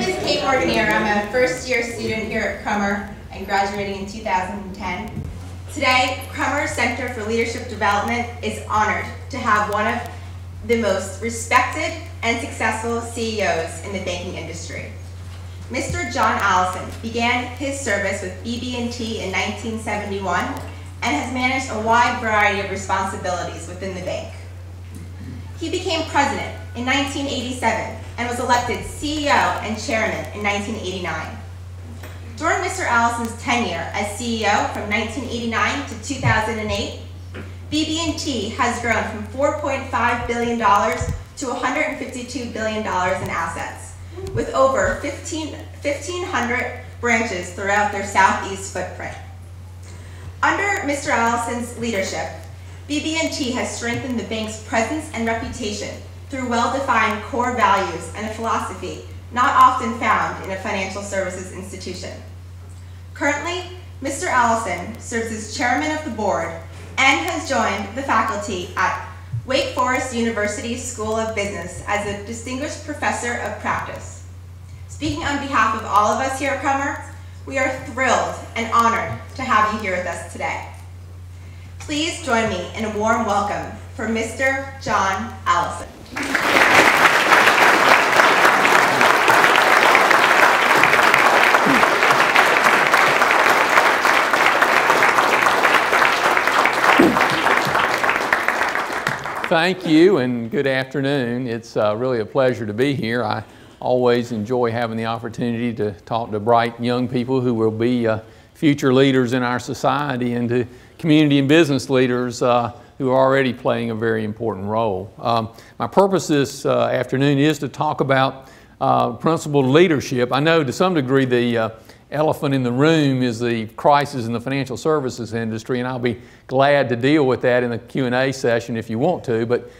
name is Kate Morganier. I'm a first-year student here at Crummer and graduating in 2010. Today, Crummer Center for Leadership Development is honored to have one of the most respected and successful CEOs in the banking industry. Mr. John Allison began his service with BB&T in 1971 and has managed a wide variety of responsibilities within the bank. He became president in 1987 and was elected CEO and chairman in 1989. During Mr. Allison's tenure as CEO from 1989 to 2008, BB&T has grown from $4.5 billion to $152 billion in assets, with over 1,500 branches throughout their southeast footprint. Under Mr. Allison's leadership, BB&T has strengthened the bank's presence and reputation through well-defined core values and a philosophy not often found in a financial services institution. Currently, Mr. Allison serves as chairman of the board and has joined the faculty at Wake Forest University School of Business as a distinguished professor of practice. Speaking on behalf of all of us here at Crummer, we are thrilled and honored to have you here with us today. Please join me in a warm welcome for Mr. John Allison. Thank you and good afternoon. It's really a pleasure to be here. I always enjoy having the opportunity to talk to bright young people who will be future leaders in our society and to community and business leaders who are already playing a very important role. My purpose this afternoon is to talk about principled leadership. I know to some degree the elephant in the room is the crisis in the financial services industry, and I'll be glad to deal with that in the Q&A session if you want to. But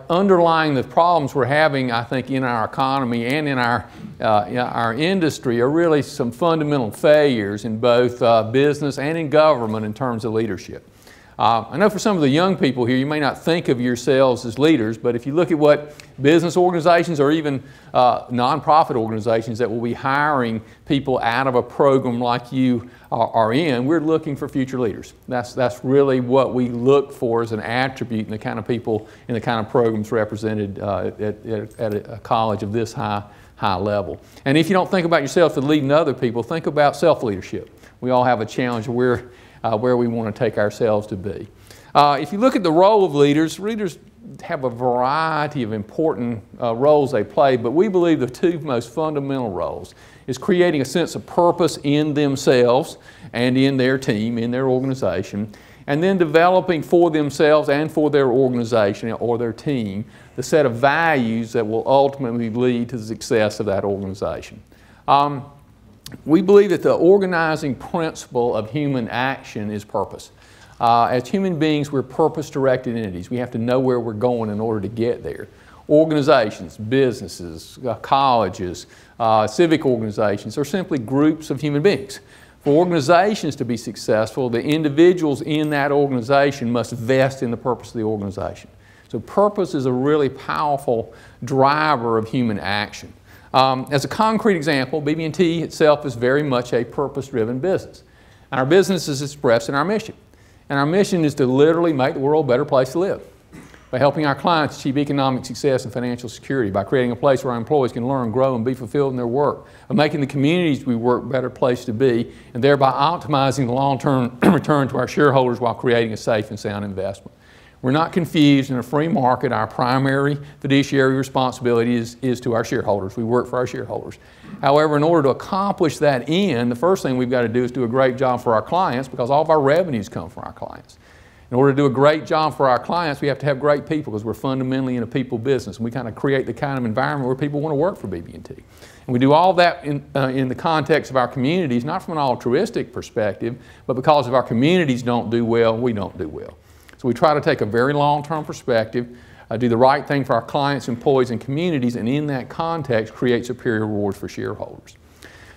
underlying the problems we're having, I think, in our economy and in our industry are really some fundamental failures in both business and in government in terms of leadership. I know for some of the young people here, you may not think of yourselves as leaders, but if you look at what business organizations or even nonprofit organizations that will be hiring people out of a program like you are in, we're looking for future leaders. That's really what we look for as an attribute in the kind of people, in the kind of programs represented at a college of this high level. And if you don't think about yourself as leading other people, think about self-leadership. We all have a challenge where we want to take ourselves to be. If you look at the role of leaders, leaders have a variety of important roles they play, but we believe the two most fundamental roles is creating a sense of purpose in themselves and in their team, in their organization, and then developing for themselves and for their organization or their team the set of values that will ultimately lead to the success of that organization. We believe that the organizing principle of human action is purpose. As human beings, we're purpose-directed entities. We have to know where we're going in order to get there. Organizations, businesses, colleges, civic organizations are simply groups of human beings. For organizations to be successful, the individuals in that organization must vest in the purpose of the organization. So purpose is a really powerful driver of human action. As a concrete example, BB&T itself is very much a purpose-driven business. And our business is expressed in our mission. And our mission is to literally make the world a better place to live by helping our clients achieve economic success and financial security, by creating a place where our employees can learn, grow, and be fulfilled in their work, by making the communities we work a better place to be, and thereby optimizing the long-term return to our shareholders while creating a safe and sound investment. We're not confused. In a free market, our primary fiduciary responsibility is to our shareholders. We work for our shareholders. However, in order to accomplish that end, the first thing we've got to do is do a great job for our clients, because all of our revenues come from our clients. In order to do a great job for our clients, we have to have great people, because we're fundamentally in a people business. And we kind of create the kind of environment where people want to work for BB&T. And we do all that in the context of our communities, not from an altruistic perspective, but because if our communities don't do well, we don't do well. So we try to take a very long-term perspective, do the right thing for our clients, employees, and communities, and in that context, create superior rewards for shareholders.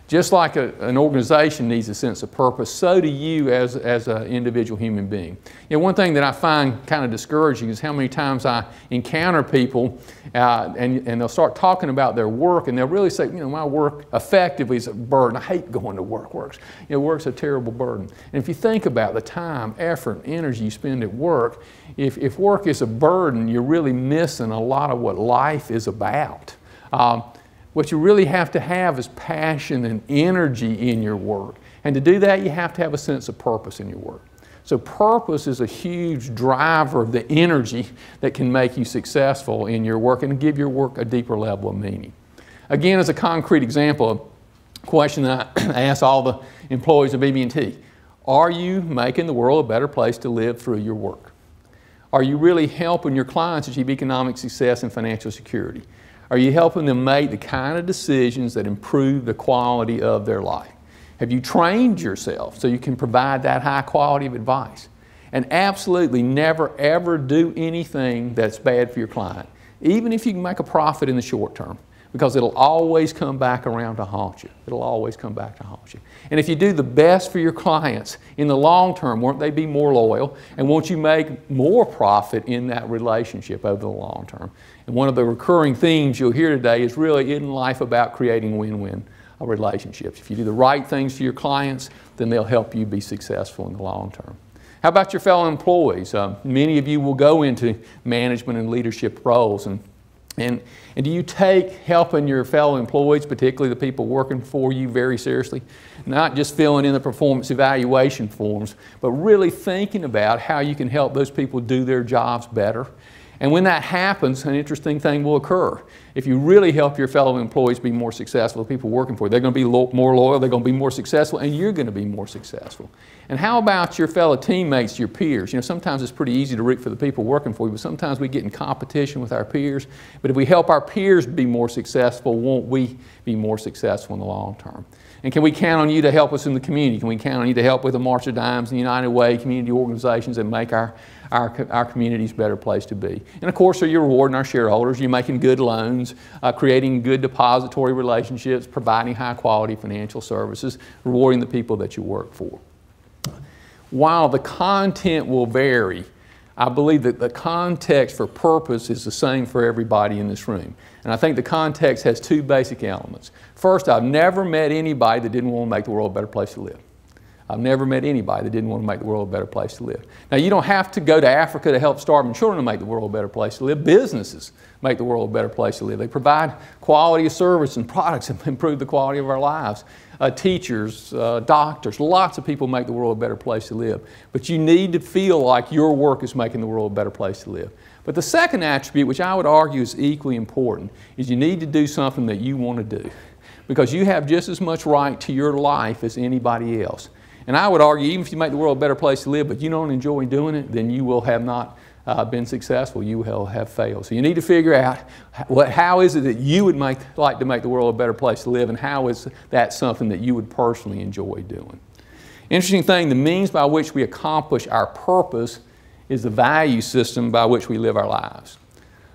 Just like an organization needs a sense of purpose, so do you as an individual human being. You know, one thing that I find kind of discouraging is how many times I encounter people and they'll start talking about their work and they'll really say, you know, my work effectively is a burden. I hate going to work. Work's a terrible burden. And if you think about the time, effort, and energy you spend at work, if work is a burden, you're really missing a lot of what life is about. What you really have to have is passion and energy in your work. And to do that, you have to have a sense of purpose in your work. So purpose is a huge driver of the energy that can make you successful in your work and give your work a deeper level of meaning. Again, as a concrete example, a question that I ask all the employees of BB&T, are you making the world a better place to live through your work? Are you really helping your clients achieve economic success and financial security? Are you helping them make the kind of decisions that improve the quality of their life? Have you trained yourself so you can provide that high quality of advice? And absolutely never ever do anything that's bad for your client, even if you can make a profit in the short term, because it'll always come back around to haunt you. It'll always come back to haunt you. And if you do the best for your clients in the long term, won't they be more loyal? And won't you make more profit in that relationship over the long term? And one of the recurring themes you'll hear today is really in life about creating win-win relationships. If you do the right things for your clients, then they'll help you be successful in the long term. How about your fellow employees? Many of you will go into management and leadership roles. And do you take helping your fellow employees, particularly the people working for you, very seriously? Not just filling in the performance evaluation forms, but really thinking about how you can help those people do their jobs better. And when that happens, an interesting thing will occur. If you really help your fellow employees be more successful, the people working for you, they're going to be more loyal, they're going to be more successful, and you're going to be more successful. And how about your fellow teammates, your peers? You know, sometimes it's pretty easy to root for the people working for you, but sometimes we get in competition with our peers. But if we help our peers be more successful, won't we be more successful in the long term? And can we count on you to help us in the community? Can we count on you to help with the March of Dimes and United Way, community organizations that make our communities a better place to be? And of course, are you rewarding our shareholders? You're making good loans, creating good depository relationships, providing high quality financial services, rewarding the people that you work for. While the content will vary, I believe that the context for purpose is the same for everybody in this room. And I think the context has two basic elements. First, I've never met anybody that didn't want to make the world a better place to live. I've never met anybody that didn't want to make the world a better place to live. Now, you don't have to go to Africa to help starving children to make the world a better place to live. Businesses make the world a better place to live. They provide quality of service and products that improve the quality of our lives. Teachers, doctors, lots of people make the world a better place to live. But you need to feel like your work is making the world a better place to live. But the second attribute, which I would argue is equally important, is you need to do something that you want to do, because you have just as much right to your life as anybody else. And I would argue, even if you make the world a better place to live, but you don't enjoy doing it, then you will have not been successful. You will have failed. So you need to figure out how is it that you would like to make the world a better place to live, and how is that something that you would personally enjoy doing. Interesting thing, the means by which we accomplish our purpose is the value system by which we live our lives.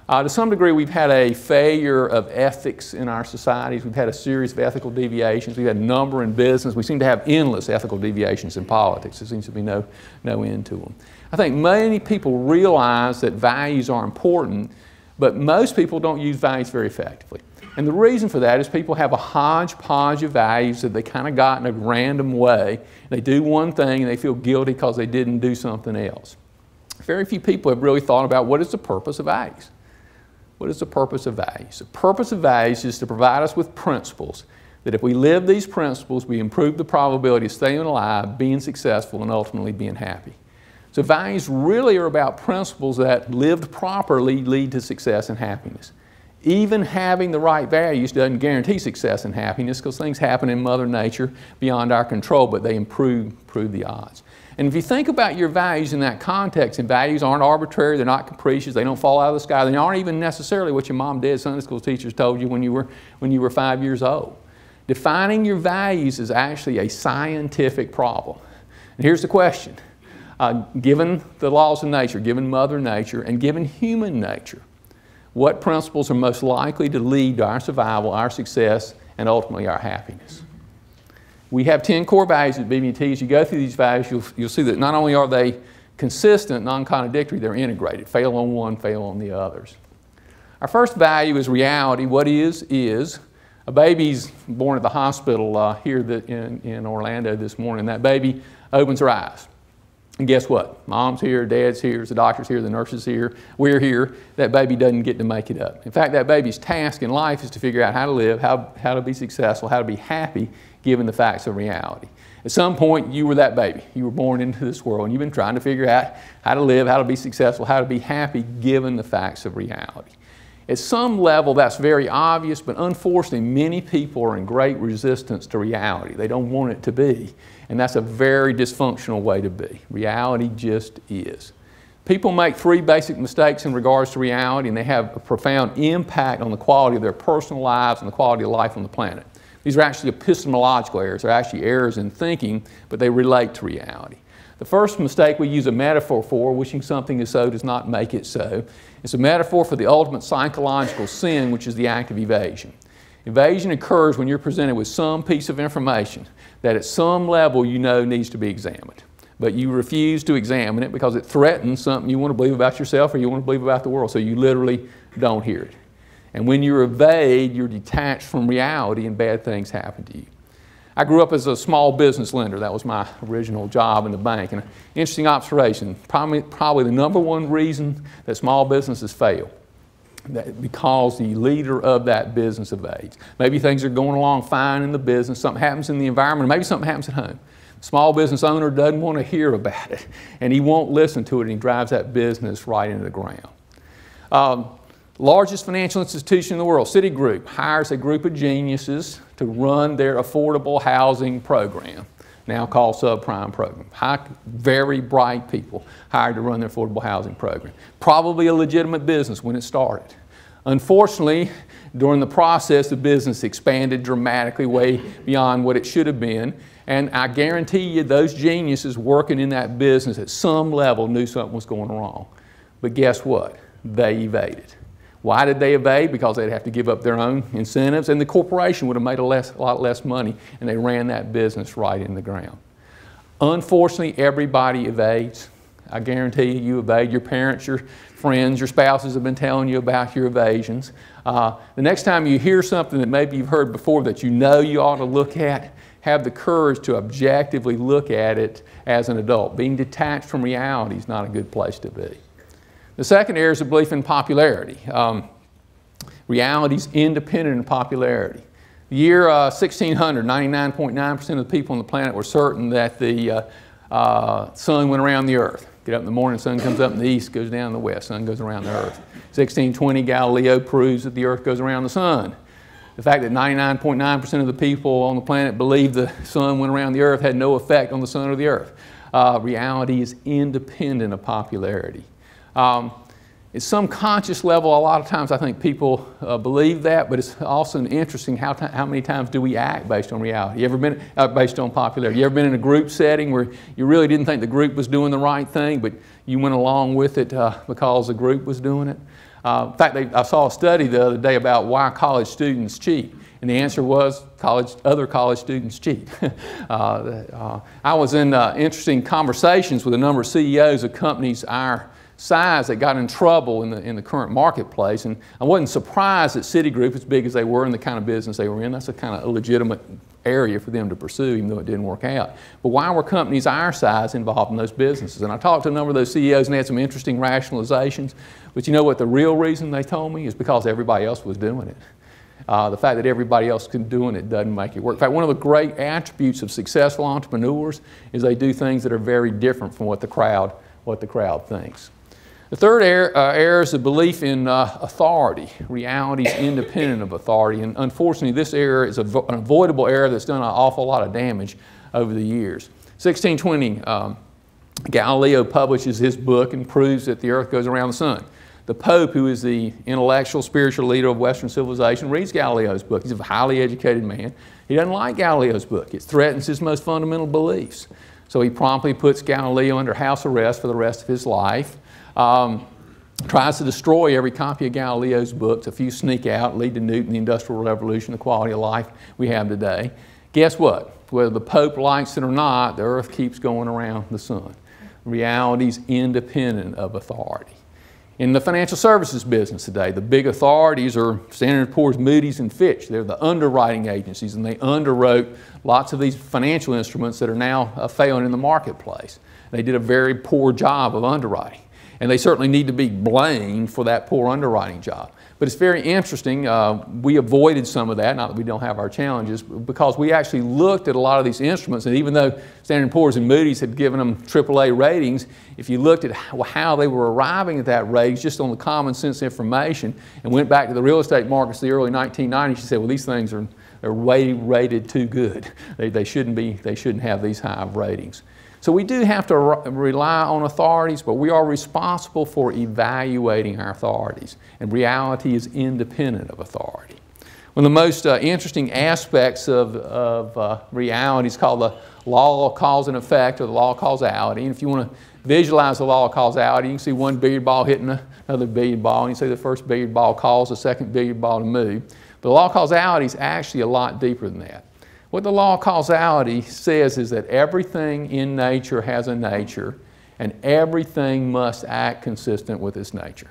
To some degree, we've had a failure of ethics in our societies. We've had a series of ethical deviations. We've had a number in business. We seem to have endless ethical deviations in politics. There seems to be no end to them. I think many people realize that values are important, but most people don't use values very effectively. And the reason for that is people have a hodgepodge of values that they kind of got in a random way. They do one thing and they feel guilty because they didn't do something else. Very few people have really thought about what is the purpose of values. What is the purpose of values? The purpose of values is to provide us with principles that if we live these principles, we improve the probability of staying alive, being successful, and ultimately being happy. So values really are about principles that, lived properly, lead to success and happiness. Even having the right values doesn't guarantee success and happiness, because things happen in Mother Nature beyond our control, but they improve the odds. And if you think about your values in that context, and values aren't arbitrary, they're not capricious, they don't fall out of the sky, they aren't even necessarily what your mom and dad Sunday school teachers told you when you were 5 years old. Defining your values is actually a scientific problem. And here's the question. Given the laws of nature, given Mother Nature, and given human nature, what principles are most likely to lead to our survival, our success, and ultimately our happiness? We have 10 core values at BB&T. As you go through these values, you'll see that not only are they consistent, non-contradictory, they're integrated. Fail on one, fail on the others. Our first value is reality. What is. A baby's born at the hospital here in Orlando this morning. That baby opens her eyes. And guess what? Mom's here, Dad's here, the doctor's here, the nurse's here, we're here. That baby doesn't get to make it up. In fact, that baby's task in life is to figure out how to live, how to be successful, how to be happy given the facts of reality. At some point, you were that baby. You were born into this world, and you've been trying to figure out how to live, how to be successful, how to be happy given the facts of reality. At some level, that's very obvious, but unfortunately, many people are in great resistance to reality. They don't want it to be, and that's a very dysfunctional way to be. Reality just is. People make three basic mistakes in regards to reality, and they have a profound impact on the quality of their personal lives and the quality of life on the planet. These are actually epistemological errors. They're actually errors in thinking, but they relate to reality. The first mistake we use a metaphor for, wishing something is so does not make it so. It's a metaphor for the ultimate psychological sin, which is the act of evasion. Evasion occurs when you're presented with some piece of information that at some level you know needs to be examined. But you refuse to examine it because it threatens something you want to believe about yourself or you want to believe about the world, so you literally don't hear it. And when you evade, you're detached from reality and bad things happen to you. I grew up as a small business lender. That was my original job in the bank. And an interesting observation, probably the number one reason that small businesses fail, because the leader of that business evades. Maybe things are going along fine in the business, something happens in the environment, maybe something happens at home. The small business owner doesn't want to hear about it, and he won't listen to it, and he drives that business right into the ground. Largest financial institution in the world, Citigroup, hires a group of geniuses to run their affordable housing program, now called subprime program. Very bright people hired to run their affordable housing program. Probably a legitimate business when it started. Unfortunately, during the process, the business expanded dramatically, way beyond what it should have been. And I guarantee you those geniuses working in that business at some level knew something was going wrong. But guess what? They evaded. Why did they evade? Because they'd have to give up their own incentives, and the corporation would have made a lot less money, and they ran that business right in the ground. Unfortunately, everybody evades. I guarantee you evade. Your parents, your friends, your spouses have been telling you about your evasions. The next time you hear something that maybe you've heard before that you know you ought to look at, have the courage to objectively look at it as an adult. Being detached from reality is not a good place to be. The second error is a belief in popularity. Reality is independent of popularity. The year 1600, 99.9% of the people on the planet were certain that the sun went around the earth. Get up in the morning, the sun comes up in the east, goes down in the west, sun goes around the earth. 1620, Galileo proves that the earth goes around the sun. The fact that 99.9% of the people on the planet believed the sun went around the earth had no effect on the sun or the earth. Reality is independent of popularity. At some conscious level, a lot of times I think people believe that, but it's also interesting how many times do we act based on reality? You ever been based on popularity? You ever been in a group setting where you really didn't think the group was doing the right thing, but you went along with it because the group was doing it? In fact, I saw a study the other day about why college students cheat. And the answer was other college students cheat. I was in interesting conversations with a number of CEOs of companies our size that got in trouble in the current marketplace. And I wasn't surprised that Citigroup, as big as they were and the kind of business they were in, that's a kind of illegitimate area for them to pursue, even though it didn't work out. But why were companies our size involved in those businesses? And I talked to a number of those CEOs and they had some interesting rationalizations. But you know what the real reason they told me is because everybody else was doing it. The fact that everybody else is doing it doesn't make it work. In fact, one of the great attributes of successful entrepreneurs is they do things that are very different from what the crowd thinks. The third error is a belief in authority. Reality is independent of authority, and unfortunately this error is an avoidable error that's done an awful lot of damage over the years. 1620, Galileo publishes his book and proves that the earth goes around the sun. The Pope, who is the intellectual, spiritual leader of Western civilization, reads Galileo's book. He's a highly educated man. He doesn't like Galileo's book. It threatens his most fundamental beliefs. So he promptly puts Galileo under house arrest for the rest of his life. Tries to destroy every copy of Galileo's books. A few sneak out, lead to Newton, the Industrial Revolution, the quality of life we have today. Guess what? Whether the Pope likes it or not, the earth keeps going around the sun. Reality is independent of authority. In the financial services business today, the big authorities are Standard & Poor's, Moody's, and Fitch. They're the underwriting agencies, and they underwrote lots of these financial instruments that are now failing in the marketplace. They did a very poor job of underwriting, and they certainly need to be blamed for that poor underwriting job. But it's very interesting. We avoided some of that, not that we don't have our challenges, because we actually looked at a lot of these instruments, and even though Standard & Poor's and Moody's had given them AAA ratings, if you looked at how they were arriving at that rating just on the common sense information and went back to the real estate markets of the early 1990s, you said, well, these things are way rated too good. They shouldn't have these high of ratings. So we do have to rely on authorities, but we are responsible for evaluating our authorities, and reality is independent of authority. One of the most interesting aspects of reality is called the law of cause and effect, or the law of causality. And if you want to visualize the law of causality, you can see one billiard ball hitting another billiard ball, and you see the first billiard ball cause the second billiard ball to move. But the law of causality is actually a lot deeper than that. What the law of causality says is that everything in nature has a nature, and everything must act consistent with its nature.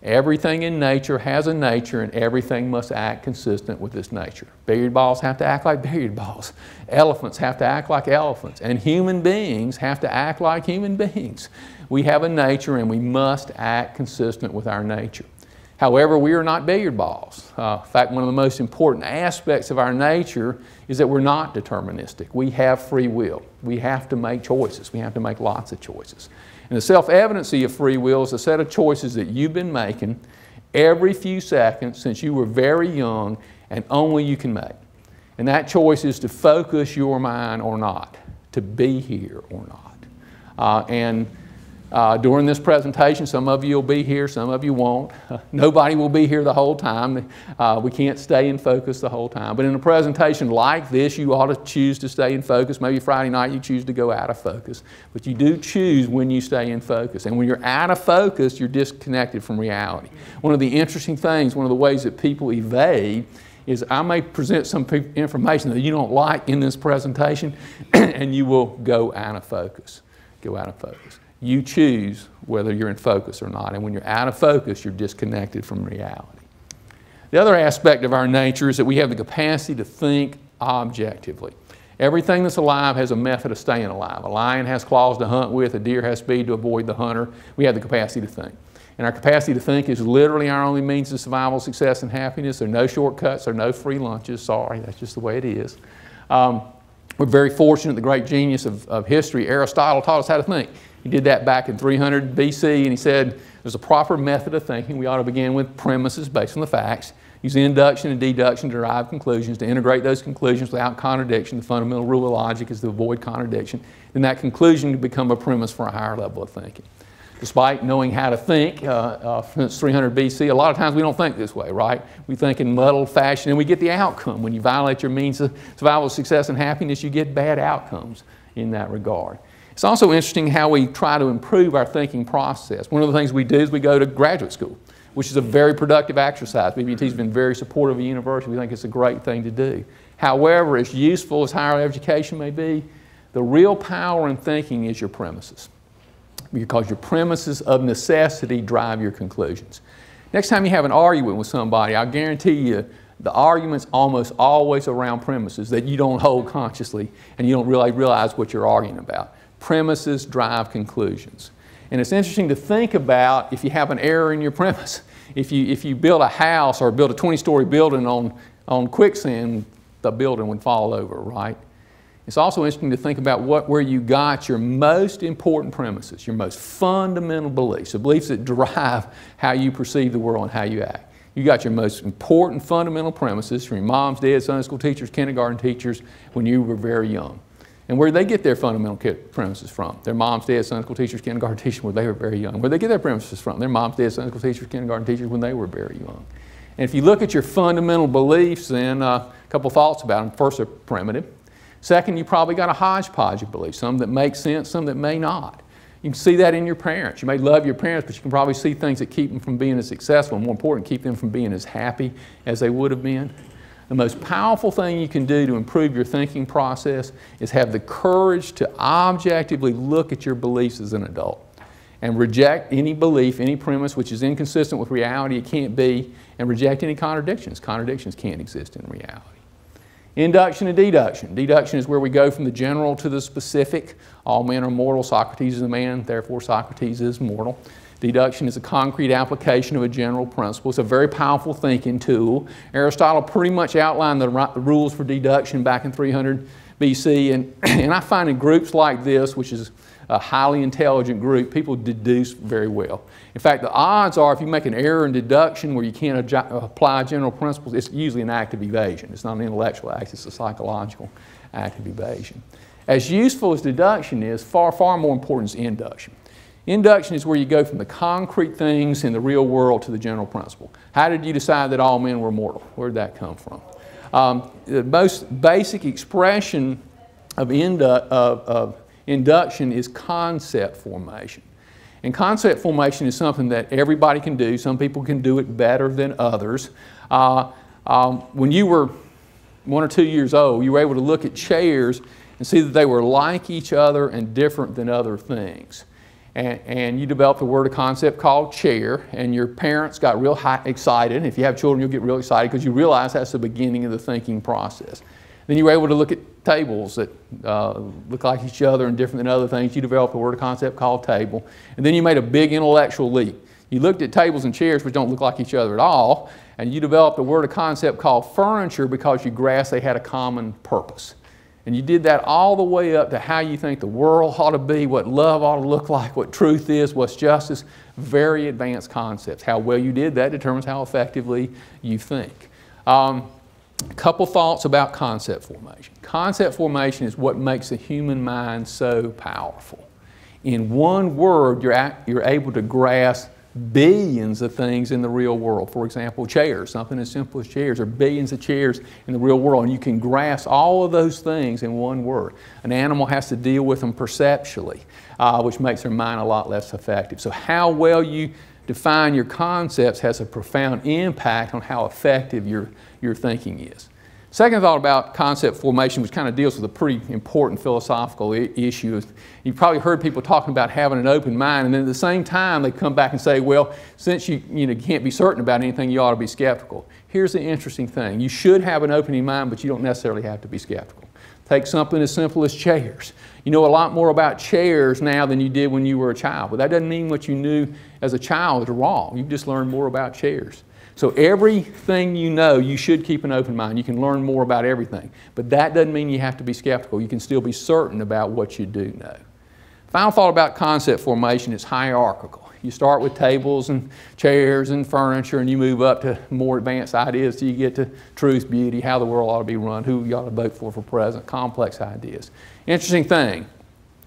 Everything in nature has a nature, and everything must act consistent with its nature. Billiard balls have to act like billiard balls. Elephants have to act like elephants. And human beings have to act like human beings. We have a nature, and we must act consistent with our nature. However, we are not billiard balls. In fact, one of the most important aspects of our nature is that we're not deterministic. We have free will. We have to make choices. We have to make lots of choices. And the self-evidency of free will is a set of choices that you've been making every few seconds since you were very young, and only you can make. And that choice is to focus your mind or not, to be here or not. During this presentation, some of you will be here, some of you won't. Nobody will be here the whole time. We can't stay in focus the whole time. But in a presentation like this, you ought to choose to stay in focus. Maybe Friday night you choose to go out of focus. But you do choose when you stay in focus. And when you're out of focus, you're disconnected from reality. One of the interesting things, one of the ways that people evade, is I may present some information that you don't like in this presentation, and you will go out of focus. Go out of focus. You choose whether you're in focus or not. And when you're out of focus, you're disconnected from reality. The other aspect of our nature is that we have the capacity to think objectively. Everything that's alive has a method of staying alive. A lion has claws to hunt with. A deer has speed to avoid the hunter. We have the capacity to think. And our capacity to think is literally our only means of survival, success, and happiness. There are no shortcuts. There are no free lunches. Sorry, that's just the way it is. We're very fortunate. The great genius of history, Aristotle, taught us how to think. He did that back in 300 BC, and he said there's a proper method of thinking. We ought to begin with premises based on the facts, use induction and deduction to derive conclusions, to integrate those conclusions without contradiction. The fundamental rule of logic is to avoid contradiction. Then that conclusion can become a premise for a higher level of thinking. Despite knowing how to think since 300 BC, a lot of times we don't think this way, right? We think in muddled fashion, and we get the outcome. When you violate your means of survival, success, and happiness, you get bad outcomes in that regard. It's also interesting how we try to improve our thinking process. One of the things we do is we go to graduate school, which is a very productive exercise. BB&T has been very supportive of the university. We think it's a great thing to do. However, as useful as higher education may be, the real power in thinking is your premises, because your premises of necessity drive your conclusions. Next time you have an argument with somebody, I guarantee you the argument's almost always around premises that you don't hold consciously and you don't really realize what you're arguing about. Premises drive conclusions. And it's interesting to think about if you have an error in your premise. If you build a house or build a 20-story building on quicksand, the building would fall over, right? It's also interesting to think about where you got your most important premises, your most fundamental beliefs, the beliefs that drive how you perceive the world and how you act. You got your most important fundamental premises from your moms, dads, Sunday school teachers, kindergarten teachers when you were very young. And where did they get their fundamental premises from? Their moms, dads, Sunday school teachers, kindergarten teachers when they were very young. Where did they get their premises from? Their moms, dads, Sunday school teachers, kindergarten teachers when they were very young. And if you look at your fundamental beliefs, then a couple thoughts about them. First, they're primitive. Second, you probably got a hodgepodge of beliefs, some that make sense, some that may not. You can see that in your parents. You may love your parents, but you can probably see things that keep them from being as successful, and more important, keep them from being as happy as they would have been. The most powerful thing you can do to improve your thinking process is have the courage to objectively look at your beliefs as an adult and reject any belief, any premise which is inconsistent with reality, it can't be, and reject any contradictions. Contradictions can't exist in reality. Induction and deduction. Deduction is where we go from the general to the specific. All men are mortal. Socrates is a man, therefore Socrates is mortal. Deduction is a concrete application of a general principle. It's a very powerful thinking tool. Aristotle pretty much outlined the rules for deduction back in 300 BC, and I find in groups like this, which is a highly intelligent group, people deduce very well. In fact, the odds are if you make an error in deduction where you can't apply general principles, it's usually an act of evasion. It's not an intellectual act, it's a psychological act of evasion. As useful as deduction is, far more important is induction. Induction is where you go from the concrete things in the real world to the general principle. How did you decide that all men were mortal? Where did that come from? The most basic expression of induction is concept formation. And concept formation is something that everybody can do. Some people can do it better than others. When you were 1 or 2 years old, you were able to look at chairs and see that they were like each other and different than other things. And you developed a word of concept called chair, and your parents got real excited. If you have children, you'll get real excited because you realize that's the beginning of the thinking process. Then you were able to look at tables that look like each other and different than other things. You developed a word of concept called table. And then you made a big intellectual leap. You looked at tables and chairs which don't look like each other at all, and you developed a word of concept called furniture because you grasped they had a common purpose. And you did that all the way up to how you think the world ought to be, what love ought to look like, what truth is, what's justice. Very advanced concepts. How well you did that determines how effectively you think. A couple thoughts about concept formation. Concept formation is what makes the human mind so powerful. In one word, you're able to grasp billions of things in the real world. For example, chairs, something as simple as chairs. There are billions of chairs in the real world, and you can grasp all of those things in one word. An animal has to deal with them perceptually, which makes their mind a lot less effective. So how well you define your concepts has a profound impact on how effective your thinking is. Second thought about concept formation, which kind of deals with a pretty important philosophical issue. You've probably heard people talking about having an open mind, and then at the same time they come back and say, well, since you can't be certain about anything, you ought to be skeptical. Here's the interesting thing. You should have an opening mind, but you don't necessarily have to be skeptical. Take something as simple as chairs. You know a lot more about chairs now than you did when you were a child, but that doesn't mean what you knew as a child is wrong. You've just learned more about chairs. So everything you know, you should keep an open mind. You can learn more about everything. But that doesn't mean you have to be skeptical. You can still be certain about what you do know. Final thought about concept formation is hierarchical. You start with tables and chairs and furniture, and you move up to more advanced ideas till you get to truth, beauty, how the world ought to be run, who you ought to vote for president, complex ideas. Interesting thing,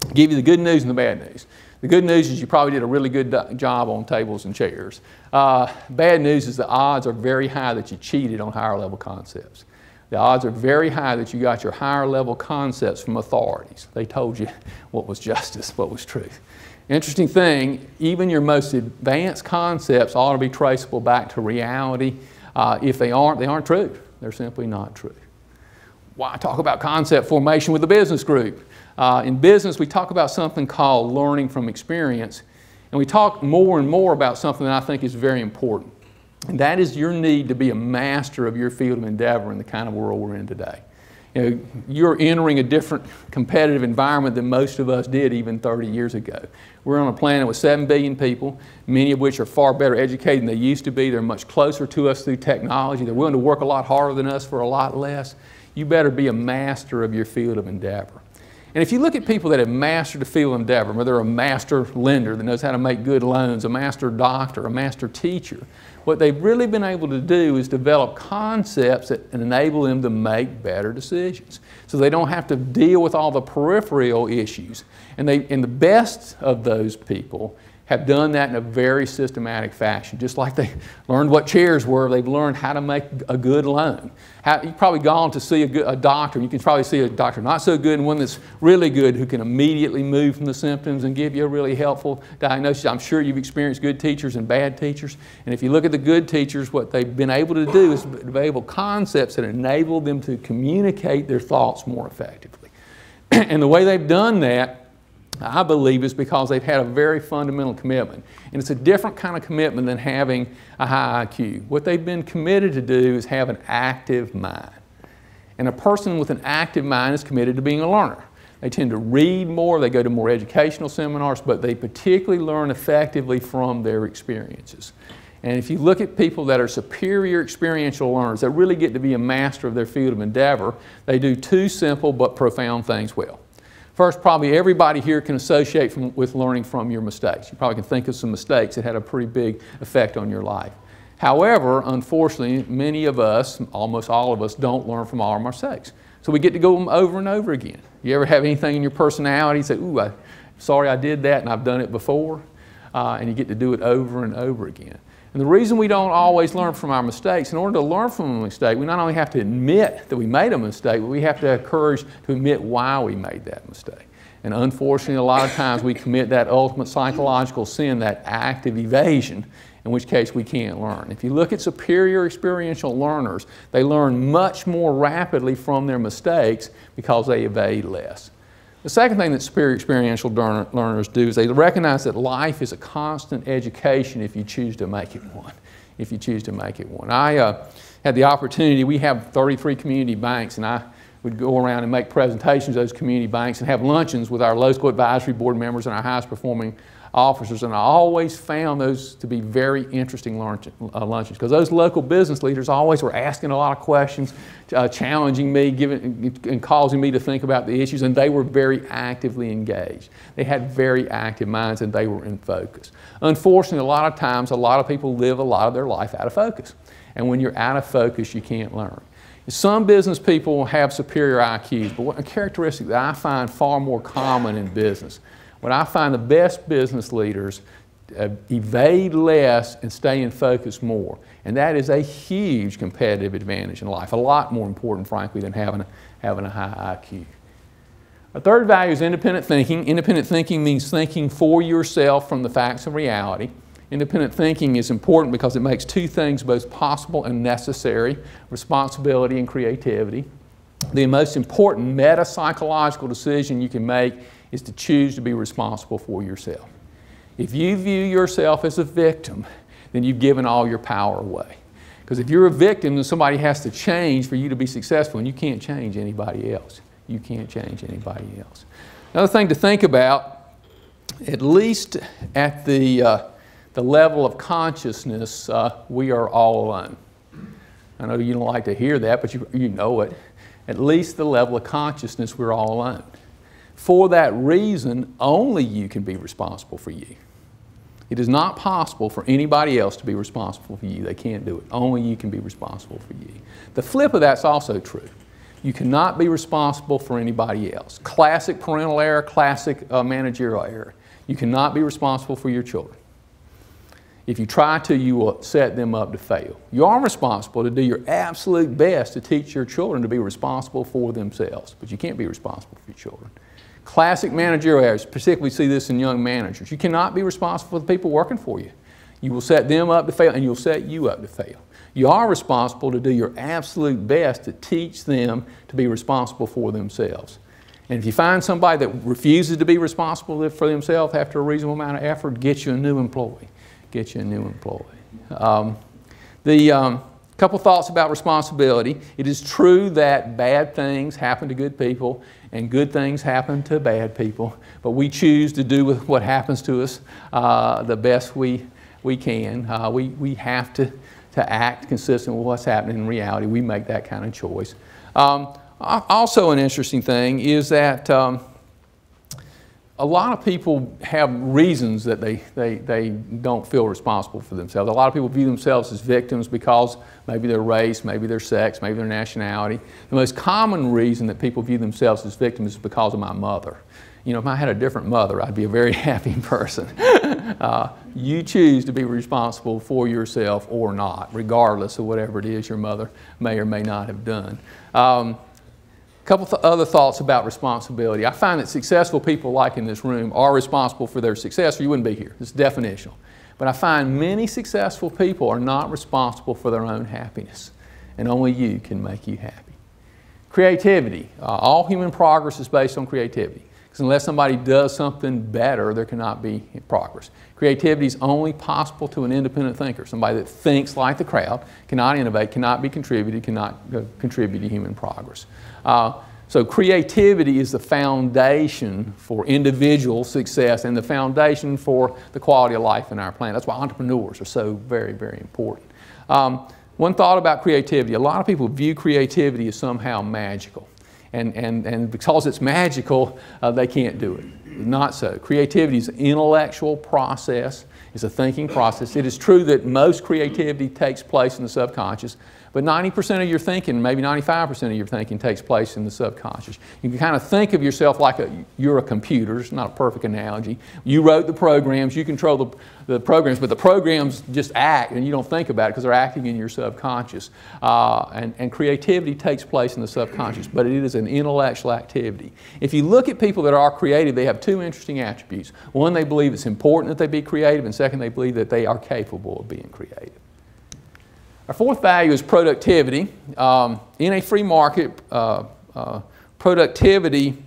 I'll give you the good news and the bad news. The good news is you probably did a really good job on tables and chairs. Bad news is the odds are very high that you cheated on higher level concepts. The odds are very high that you got your higher level concepts from authorities. They told you what was justice, what was truth. Interesting thing, even your most advanced concepts ought to be traceable back to reality. If they aren't true. They're simply not true. Why talk about concept formation with the business group? In business, we talk about something called learning from experience, and we talk more and more about something that I think is very important, and that is your need to be a master of your field of endeavor in the kind of world we're in today. You know, you're entering a different competitive environment than most of us did even 30 years ago. We're on a planet with 7 billion people, many of which are far better educated than they used to be. They're much closer to us through technology. They're willing to work a lot harder than us for a lot less. You better be a master of your field of endeavor. And if you look at people that have mastered the field of endeavor, whether they're a master lender that knows how to make good loans, a master doctor, a master teacher, what they've really been able to do is develop concepts that enable them to make better decisions. So they don't have to deal with all the peripheral issues. And the best of those people have done that in a very systematic fashion. Just like they learned what chairs were, they've learned how to make a good loan. You've probably gone to see a doctor, and you can probably see a doctor not so good and one that's really good who can immediately move from the symptoms and give you a really helpful diagnosis. I'm sure you've experienced good teachers and bad teachers. And if you look at the good teachers, what they've been able to do is develop concepts that enable them to communicate their thoughts more effectively. And the way they've done that, I believe, is because they've had a very fundamental commitment. And it's a different kind of commitment than having a high IQ. What they've been committed to do is have an active mind. And a person with an active mind is committed to being a learner. They tend to read more, they go to more educational seminars, but they particularly learn effectively from their experiences. And if you look at people that are superior experiential learners, that really get to be a master of their field of endeavor, they do two simple but profound things well. First, probably everybody here can associate with learning from your mistakes. You probably can think of some mistakes that had a pretty big effect on your life. However, unfortunately, many of us, almost all of us, don't learn from all our mistakes. So we get to go them over and over again. You ever have anything in your personality say, ooh, sorry I did that and I've done it before? And you get to do it over and over again. And the reason we don't always learn from our mistakes, in order to learn from a mistake, we not only have to admit that we made a mistake, but we have to have courage to admit why we made that mistake. And unfortunately, a lot of times we commit that ultimate psychological sin, that act of evasion, in which case we can't learn. If you look at superior experiential learners, they learn much more rapidly from their mistakes because they evade less. The second thing that superior experiential learners do is they recognize that life is a constant education if you choose to make it one. If you choose to make it one. I had the opportunity, we have 33 community banks, and I would go around and make presentations to those community banks and have luncheons with our low school advisory board members and our highest performing officers, and I always found those to be very interesting luncheons because those local business leaders always were asking a lot of questions, challenging me, and causing me to think about the issues, and they were very actively engaged. They had very active minds and they were in focus. Unfortunately, a lot of times, a lot of people live a lot of their life out of focus, and when you're out of focus, you can't learn. Some business people have superior IQs, but a characteristic that I find far more common in business, what I find the best business leaders evade less and stay in focus more. And that is a huge competitive advantage in life, a lot more important, frankly, than having a high IQ. Our third value is independent thinking. Independent thinking means thinking for yourself from the facts of reality. Independent thinking is important because it makes two things both possible and necessary: responsibility and creativity. The most important meta-psychological decision you can make is to choose to be responsible for yourself. If you view yourself as a victim, then you've given all your power away. Because if you're a victim, then somebody has to change for you to be successful, and you can't change anybody else. You can't change anybody else. Another thing to think about, at least at the level of consciousness, we are all alone. I know you don't like to hear that, but you know it. At least the level of consciousness, we're all alone. For that reason, only you can be responsible for you. It is not possible for anybody else to be responsible for you. They can't do it. Only you can be responsible for you. The flip of that's also true. You cannot be responsible for anybody else. Classic parental error, classic managerial error. You cannot be responsible for your children. If you try to, you will set them up to fail. You are responsible to do your absolute best to teach your children to be responsible for themselves, but you can't be responsible for your children. Classic managerial errors, particularly see this in young managers. You cannot be responsible for the people working for you. You will set them up to fail, and you'll set you up to fail. You are responsible to do your absolute best to teach them to be responsible for themselves. And if you find somebody that refuses to be responsible for themselves after a reasonable amount of effort, get you a new employee. Get you a new employee. Couple thoughts about responsibility. It is true that bad things happen to good people and good things happen to bad people, but we choose to do with what happens to us the best we can. We have to act consistent with what's happening in reality. We make that kind of choice. Also an interesting thing is that a lot of people have reasons that they don't feel responsible for themselves. A lot of people view themselves as victims because maybe their race, maybe their sex, maybe their nationality. The most common reason that people view themselves as victims is because of my mother. You know, if I had a different mother, I'd be a very happy person. You choose to be responsible for yourself or not, regardless of whatever it is your mother may or may not have done. A couple other thoughts about responsibility. I find that successful people like in this room are responsible for their success, or you wouldn't be here. It's definitional. But I find many successful people are not responsible for their own happiness, and only you can make you happy. Creativity. All human progress is based on creativity. Because unless somebody does something better, there cannot be progress. Creativity is only possible to an independent thinker, somebody that thinks like the crowd, cannot innovate, cannot be contributed, cannot contribute to human progress. So creativity is the foundation for individual success and the foundation for the quality of life in our planet. That's why entrepreneurs are so very, very important. One thought about creativity, a lot of people view creativity as somehow magical. And because it's magical, they can't do it. Not so. Creativity is an intellectual process. It's a thinking process. It is true that most creativity takes place in the subconscious, but 90% of your thinking, maybe 95% of your thinking takes place in the subconscious. You can kind of think of yourself like you're a computer. It's not a perfect analogy. You wrote the programs, you control the programs, but the programs just act and you don't think about it because they're acting in your subconscious. And creativity takes place in the subconscious, but it is an intellectual activity. If you look at people that are creative, they have two interesting attributes. One, they believe it's important that they be creative, and second, they believe that they are capable of being creative. Our fourth value is productivity. In a free market, productivity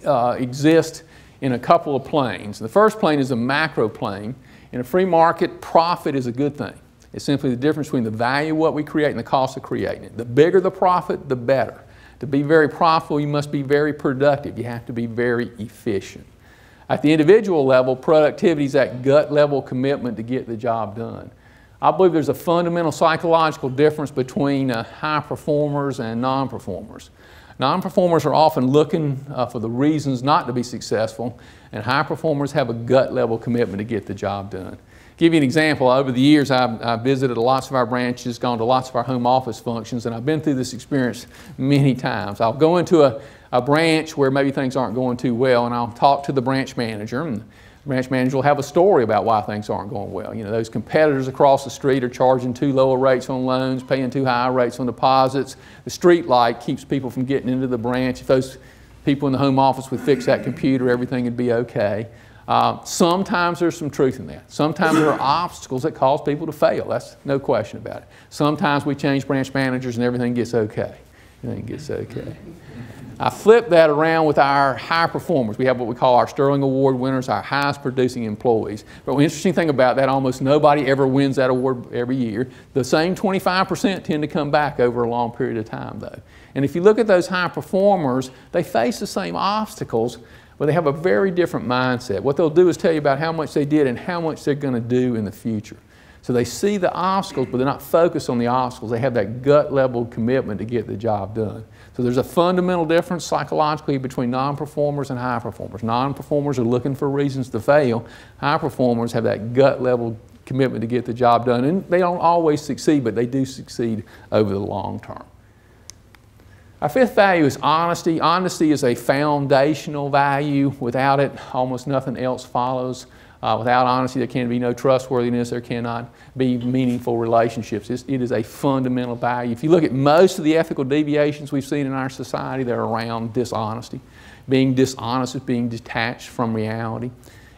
exists in a couple of planes. The first plane is a macro plane. In a free market, profit is a good thing. It's simply the difference between the value of what we create and the cost of creating it. The bigger the profit, the better. To be very profitable, you must be very productive. You have to be very efficient. At the individual level, productivity is that gut level commitment to get the job done. I believe there's a fundamental psychological difference between high performers and non-performers. Non-performers are often looking for the reasons not to be successful, and high performers have a gut level commitment to get the job done. To give you an example, over the years I've visited lots of our branches, gone to lots of our home office functions, and I've been through this experience many times. I'll go into a branch where maybe things aren't going too well, and I'll talk to the branch manager. And the branch manager will have a story about why things aren't going well. You know, those competitors across the street are charging too low rates on loans, paying too high rates on deposits. The street light keeps people from getting into the branch. If those people in the home office would fix that computer, everything would be okay. Sometimes there's some truth in that. Sometimes there are obstacles that cause people to fail. That's no question about it. Sometimes we change branch managers and everything gets okay. Everything gets okay. I flip that around with our high performers. We have what we call our Sterling Award winners, our highest producing employees. But the interesting thing about that, almost nobody ever wins that award every year. The same 25% tend to come back over a long period of time though. And if you look at those high performers, they face the same obstacles, but they have a very different mindset. What they'll do is tell you about how much they did and how much they're going to do in the future. So they see the obstacles, but they're not focused on the obstacles. They have that gut level commitment to get the job done. So there's a fundamental difference psychologically between non-performers and high performers. Non-performers are looking for reasons to fail. High performers have that gut level commitment to get the job done. And they don't always succeed, but they do succeed over the long term. Our fifth value is honesty. Honesty is a foundational value. Without it, almost nothing else follows. Without honesty, there can be no trustworthiness. There cannot be meaningful relationships. It is a fundamental value. If you look at most of the ethical deviations we've seen in our society, they're around dishonesty. Being dishonest is being detached from reality.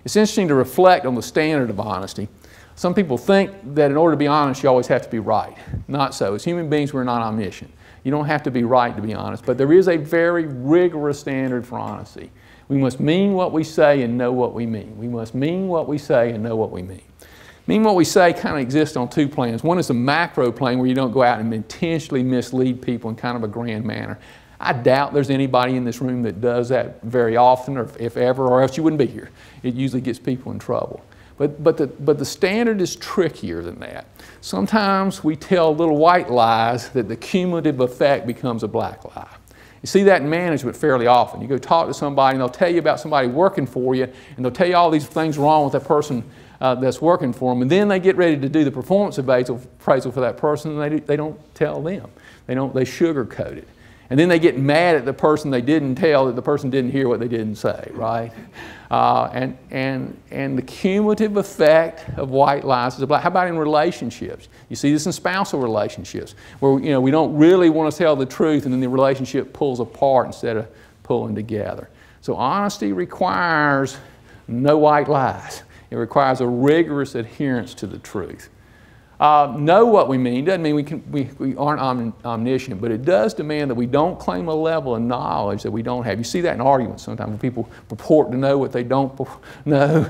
It's interesting to reflect on the standard of honesty. Some people think that in order to be honest, you always have to be right. Not so. As human beings, we're not omniscient. You don't have to be right to be honest, but there is a very rigorous standard for honesty. We must mean what we say and know what we mean. We must mean what we say and know what we mean. Mean what we say kind of exists on two planes. One is the macro plane where you don't go out and intentionally mislead people in kind of a grand manner. I doubt there's anybody in this room that does that very often, or if ever, or else you wouldn't be here. It usually gets people in trouble. But the standard is trickier than that. Sometimes we tell little white lies that the cumulative effect becomes a black lie. You see that in management fairly often. You go talk to somebody and they'll tell you about somebody working for you, and they'll tell you all these things wrong with that person that's working for them, and then they get ready to do the performance appraisal for that person, and they don't tell them. They sugarcoat it. And then they get mad at the person they didn't tell that the person didn't hear what they didn't say, right? And the cumulative effect of white lies is about, how about in relationships? You see this in spousal relationships, where we don't really want to tell the truth, and then the relationship pulls apart instead of pulling together. So honesty requires no white lies. It requires a rigorous adherence to the truth. Know what we mean doesn't mean we aren't omniscient, but it does demand that we don't claim a level of knowledge that we don't have. You see that in arguments sometimes when people purport to know what they don't know.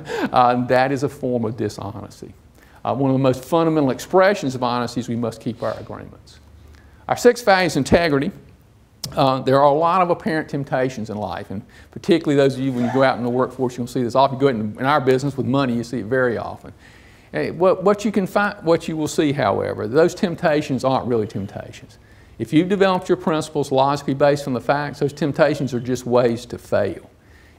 That is a form of dishonesty. One of the most fundamental expressions of honesty is we must keep our agreements. Our sixth value is integrity. There are a lot of apparent temptations in life, and particularly those of you when you go out in the workforce, you'll see this often. You go in our business with money, you see it very often. What you will see, however, those temptations aren't really temptations. If you've developed your principles logically based on the facts, those temptations are just ways to fail.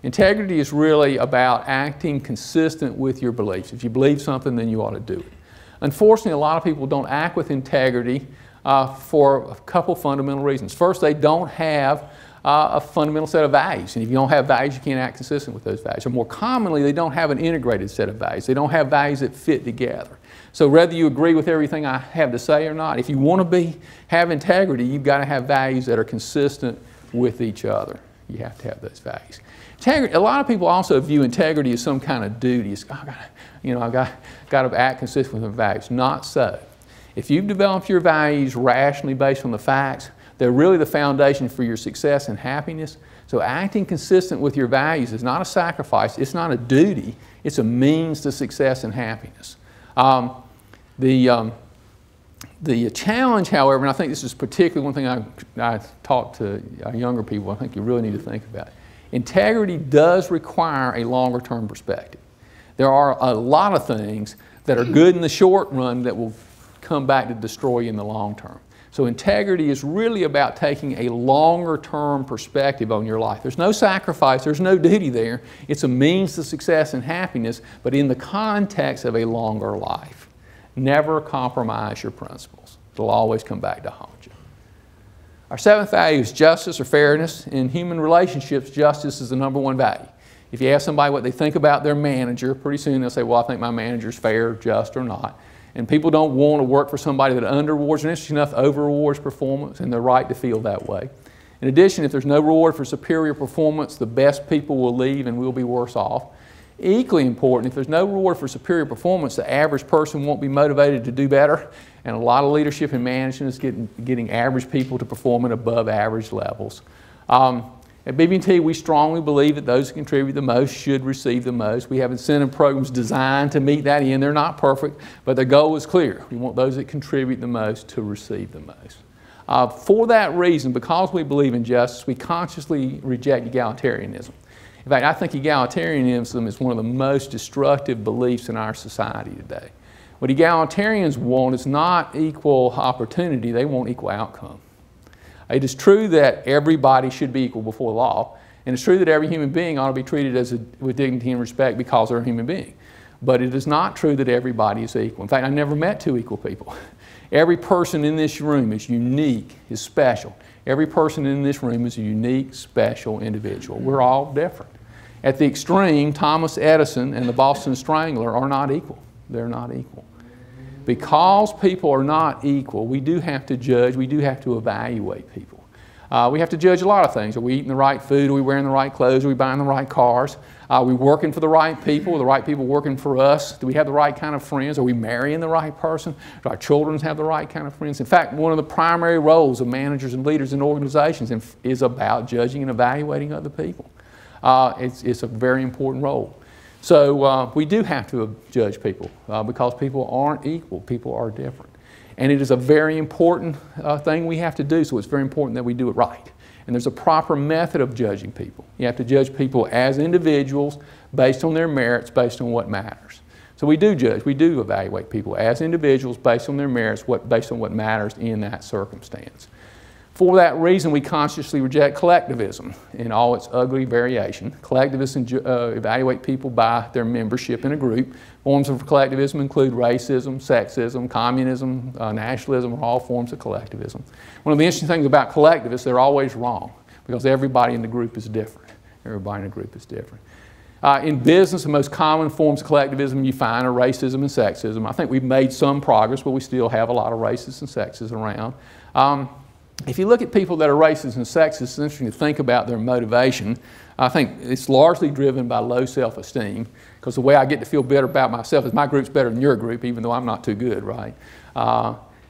Integrity is really about acting consistent with your beliefs. If you believe something, then you ought to do it. Unfortunately, a lot of people don't act with integrity for a couple fundamental reasons. First, they don't have a fundamental set of values. And if you don't have values, you can't act consistent with those values. Or more commonly, they don't have an integrated set of values. They don't have values that fit together. So whether you agree with everything I have to say or not, if you want to have integrity, you've got to have values that are consistent with each other. You have to have those values. Integrity, a lot of people also view integrity as some kind of duty. It's, I've got to act consistent with my values. Not so. If you've developed your values rationally based on the facts, they're really the foundation for your success and happiness. So acting consistent with your values is not a sacrifice, it's not a duty, it's a means to success and happiness. The challenge, however, and I think this is particularly one thing I talk to younger people, I think you really need to think about. Integrity does require a longer term perspective. There are a lot of things that are good in the short run that will come back to destroy you in the long term. So integrity is really about taking a longer term perspective on your life. There's no sacrifice, there's no duty there. It's a means to success and happiness, but in the context of a longer life. Never compromise your principles. It'll always come back to haunt you. Our seventh value is justice or fairness. In human relationships, justice is the #1 value. If you ask somebody what they think about their manager, pretty soon they'll say, well, I think my manager's fair, just, or not. And people don't want to work for somebody that under-rewards, and interesting enough, over-rewards performance, and they're right to feel that way. In addition, if there's no reward for superior performance, the best people will leave and we'll be worse off. Equally important, if there's no reward for superior performance, the average person won't be motivated to do better, and a lot of leadership and management is getting average people to perform at above average levels. At BB&T, we strongly believe that those who contribute the most should receive the most. We have incentive programs designed to meet that end. They're not perfect, but the goal is clear. We want those that contribute the most to receive the most. For that reason, because we believe in justice, we consciously reject egalitarianism. In fact, I think egalitarianism is one of the most destructive beliefs in our society today. What egalitarians want is not equal opportunity, they want equal outcome. It is true that everybody should be equal before the law, and it's true that every human being ought to be treated with dignity and respect because they're a human being. But it is not true that everybody is equal. In fact, I've never met two equal people. Every person in this room is unique, is special. Every person in this room is a unique, special individual. We're all different. At the extreme, Thomas Edison and the Boston Strangler are not equal. They're not equal. Because people are not equal, we do have to judge, we do have to evaluate people. We have to judge a lot of things. Are we eating the right food? Are we wearing the right clothes? Are we buying the right cars? Are we working for the right people? Are the right people working for us? Do we have the right kind of friends? Are we marrying the right person? Do our children have the right kind of friends? In fact, one of the primary roles of managers and leaders in organizations is about judging and evaluating other people. It's a very important role. So we do have to judge people because people aren't equal. People are different. And it is a very important thing we have to do, so it's very important that we do it right. And there's a proper method of judging people. You have to judge people as individuals based on their merits, based on what matters. So we do judge, we do evaluate people as individuals based on their merits, based on what matters in that circumstance. For that reason, we consciously reject collectivism in all its ugly variation. Collectivists evaluate people by their membership in a group. Forms of collectivism include racism, sexism, communism, nationalism, are all forms of collectivism. One of the interesting things about collectivists, they're always wrong because everybody in the group is different. Everybody in the group is different. In business, the most common forms of collectivism you find are racism and sexism. I think we've made some progress, but we still have a lot of racists and sexists around. If you look at people that are racist and sexist, it's interesting to think about their motivation. I think it's largely driven by low self-esteem, because the way I get to feel better about myself is my group's better than your group, even though I'm not too good, right?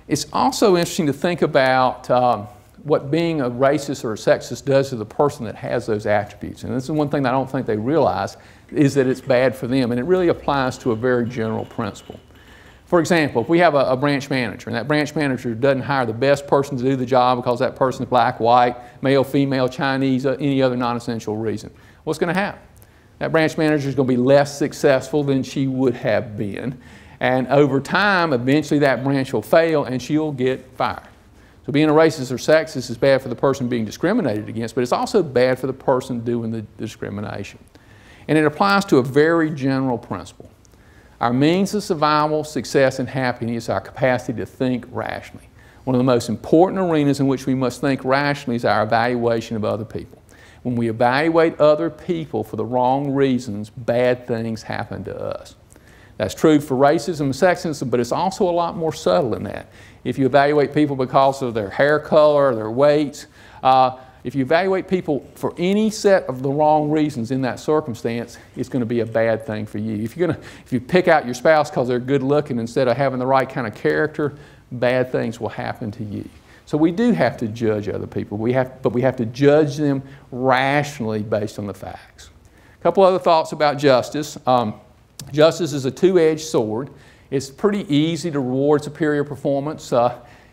It's also interesting to think about what being a racist or a sexist does to the person that has those attributes. And this is one thing that I don't think they realize, is that it's bad for them. And it really applies to a very general principle. For example, if we have a branch manager, and that branch manager doesn't hire the best person to do the job because that person is black, white, male, female, Chinese, any other non-essential reason, what's going to happen? That branch manager is going to be less successful than she would have been. And over time, eventually that branch will fail and she'll get fired. So being a racist or sexist is bad for the person being discriminated against, but it's also bad for the person doing the discrimination. And it applies to a very general principle. Our means of survival, success, and happiness is our capacity to think rationally. One of the most important arenas in which we must think rationally is our evaluation of other people. When we evaluate other people for the wrong reasons, bad things happen to us. That's true for racism and sexism, but it's also a lot more subtle than that. If you evaluate people because of their hair color, their weight, if you evaluate people for any set of the wrong reasons in that circumstance, it's going to be a bad thing for you. If you pick out your spouse because they're good looking instead of having the right kind of character, bad things will happen to you. So we do have to judge other people, but we have to judge them rationally based on the facts. A couple other thoughts about justice. Justice is a two-edged sword. It's pretty easy to reward superior performance.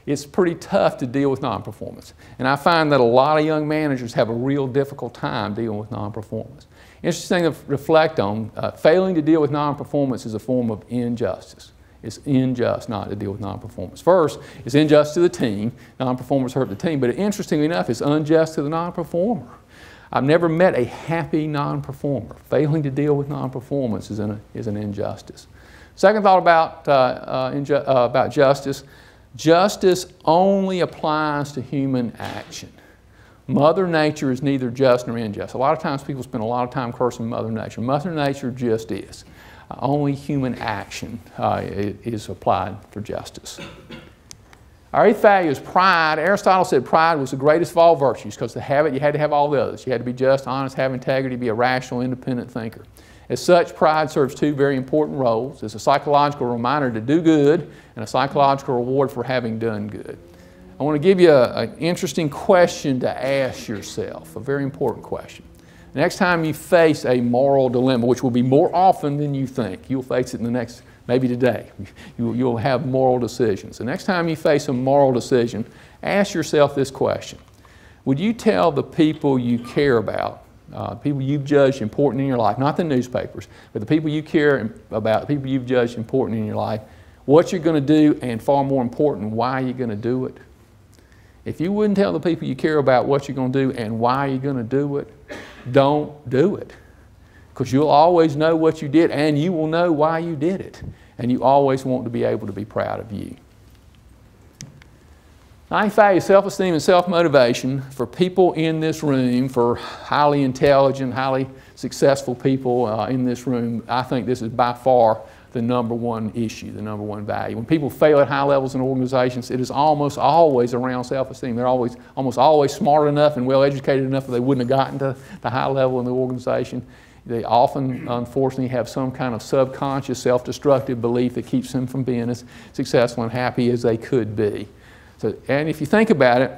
It's pretty tough to deal with non-performance. And I find that a lot of young managers have a real difficult time dealing with non-performance. Interesting to reflect on, failing to deal with non-performance is a form of injustice. It's unjust not to deal with non-performance. First, it's unjust to the team. Non-performers hurt the team, but interestingly enough, it's unjust to the non-performer. I've never met a happy non-performer. Failing to deal with non-performance is an injustice. Second thought about justice. Justice only applies to human action. Mother Nature is neither just nor unjust. A lot of times people spend a lot of time cursing Mother Nature. Mother Nature just is. Only human action is applied for justice. Our eighth value is pride. Aristotle said pride was the greatest of all virtues because to have it, you had to have all the others. You had to be just, honest, have integrity, be a rational, independent thinker. As such, pride serves two very important roles. It's a psychological reminder to do good and a psychological reward for having done good. I want to give you an interesting question to ask yourself, a very important question. The next time you face a moral dilemma, which will be more often than you think, you'll face it in the next, maybe today, you'll have moral decisions. The next time you face a moral decision, ask yourself this question. Would you tell the people you care about, people you've judged important in your life, not the newspapers, but the people you care about, the people you've judged important in your life, what you're going to do, and far more important, why you're going to do it? If you wouldn't tell the people you care about what you're going to do and why you're going to do it, don't do it. Because you'll always know what you did and you will know why you did it. And you always want to be able to be proud of you. Ninth value, self-esteem and self-motivation. For people in this room, for highly intelligent, highly successful people in this room, I think this is by far the number one issue, the number one value. When people fail at high levels in organizations, it is almost always around self-esteem. They're almost always smart enough and well-educated enough that they wouldn't have gotten to the high level in the organization. They often, unfortunately, have some kind of subconscious self-destructive belief that keeps them from being as successful and happy as they could be. So, and if you think about it,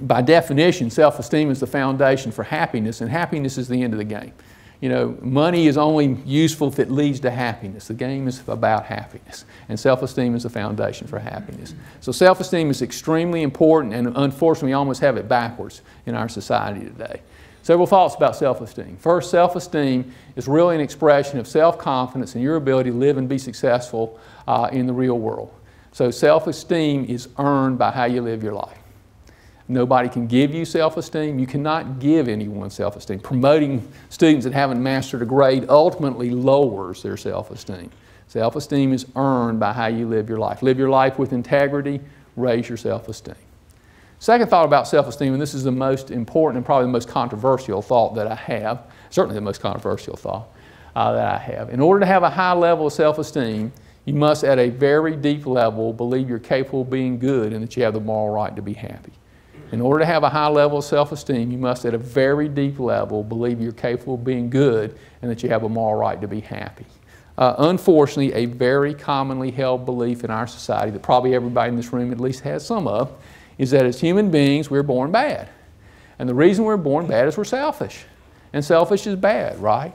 by definition, self-esteem is the foundation for happiness, and happiness is the end of the game. You know, money is only useful if it leads to happiness. The game is about happiness, and self-esteem is the foundation for happiness. So self-esteem is extremely important, and unfortunately we almost have it backwards in our society today. Several thoughts about self-esteem. First, self-esteem is really an expression of self-confidence in your ability to live and be successful in the real world. So self-esteem is earned by how you live your life. Nobody can give you self-esteem. You cannot give anyone self-esteem. Promoting students that haven't mastered a grade ultimately lowers their self-esteem. Self-esteem is earned by how you live your life. Live your life with integrity, raise your self-esteem. Second thought about self-esteem, and this is the most important and probably the most controversial thought that I have, certainly the most controversial thought that I have. In order to have a high level of self-esteem, you must at a very deep level believe you're capable of being good and that you have the moral right to be happy. In order to have a high level of self-esteem, you must at a very deep level believe you're capable of being good and that you have a moral right to be happy. Unfortunately, a very commonly held belief in our society that probably everybody in this room at least has some of is that as human beings, we're born bad. And the reason we're born bad is we're selfish. And selfish is bad, right?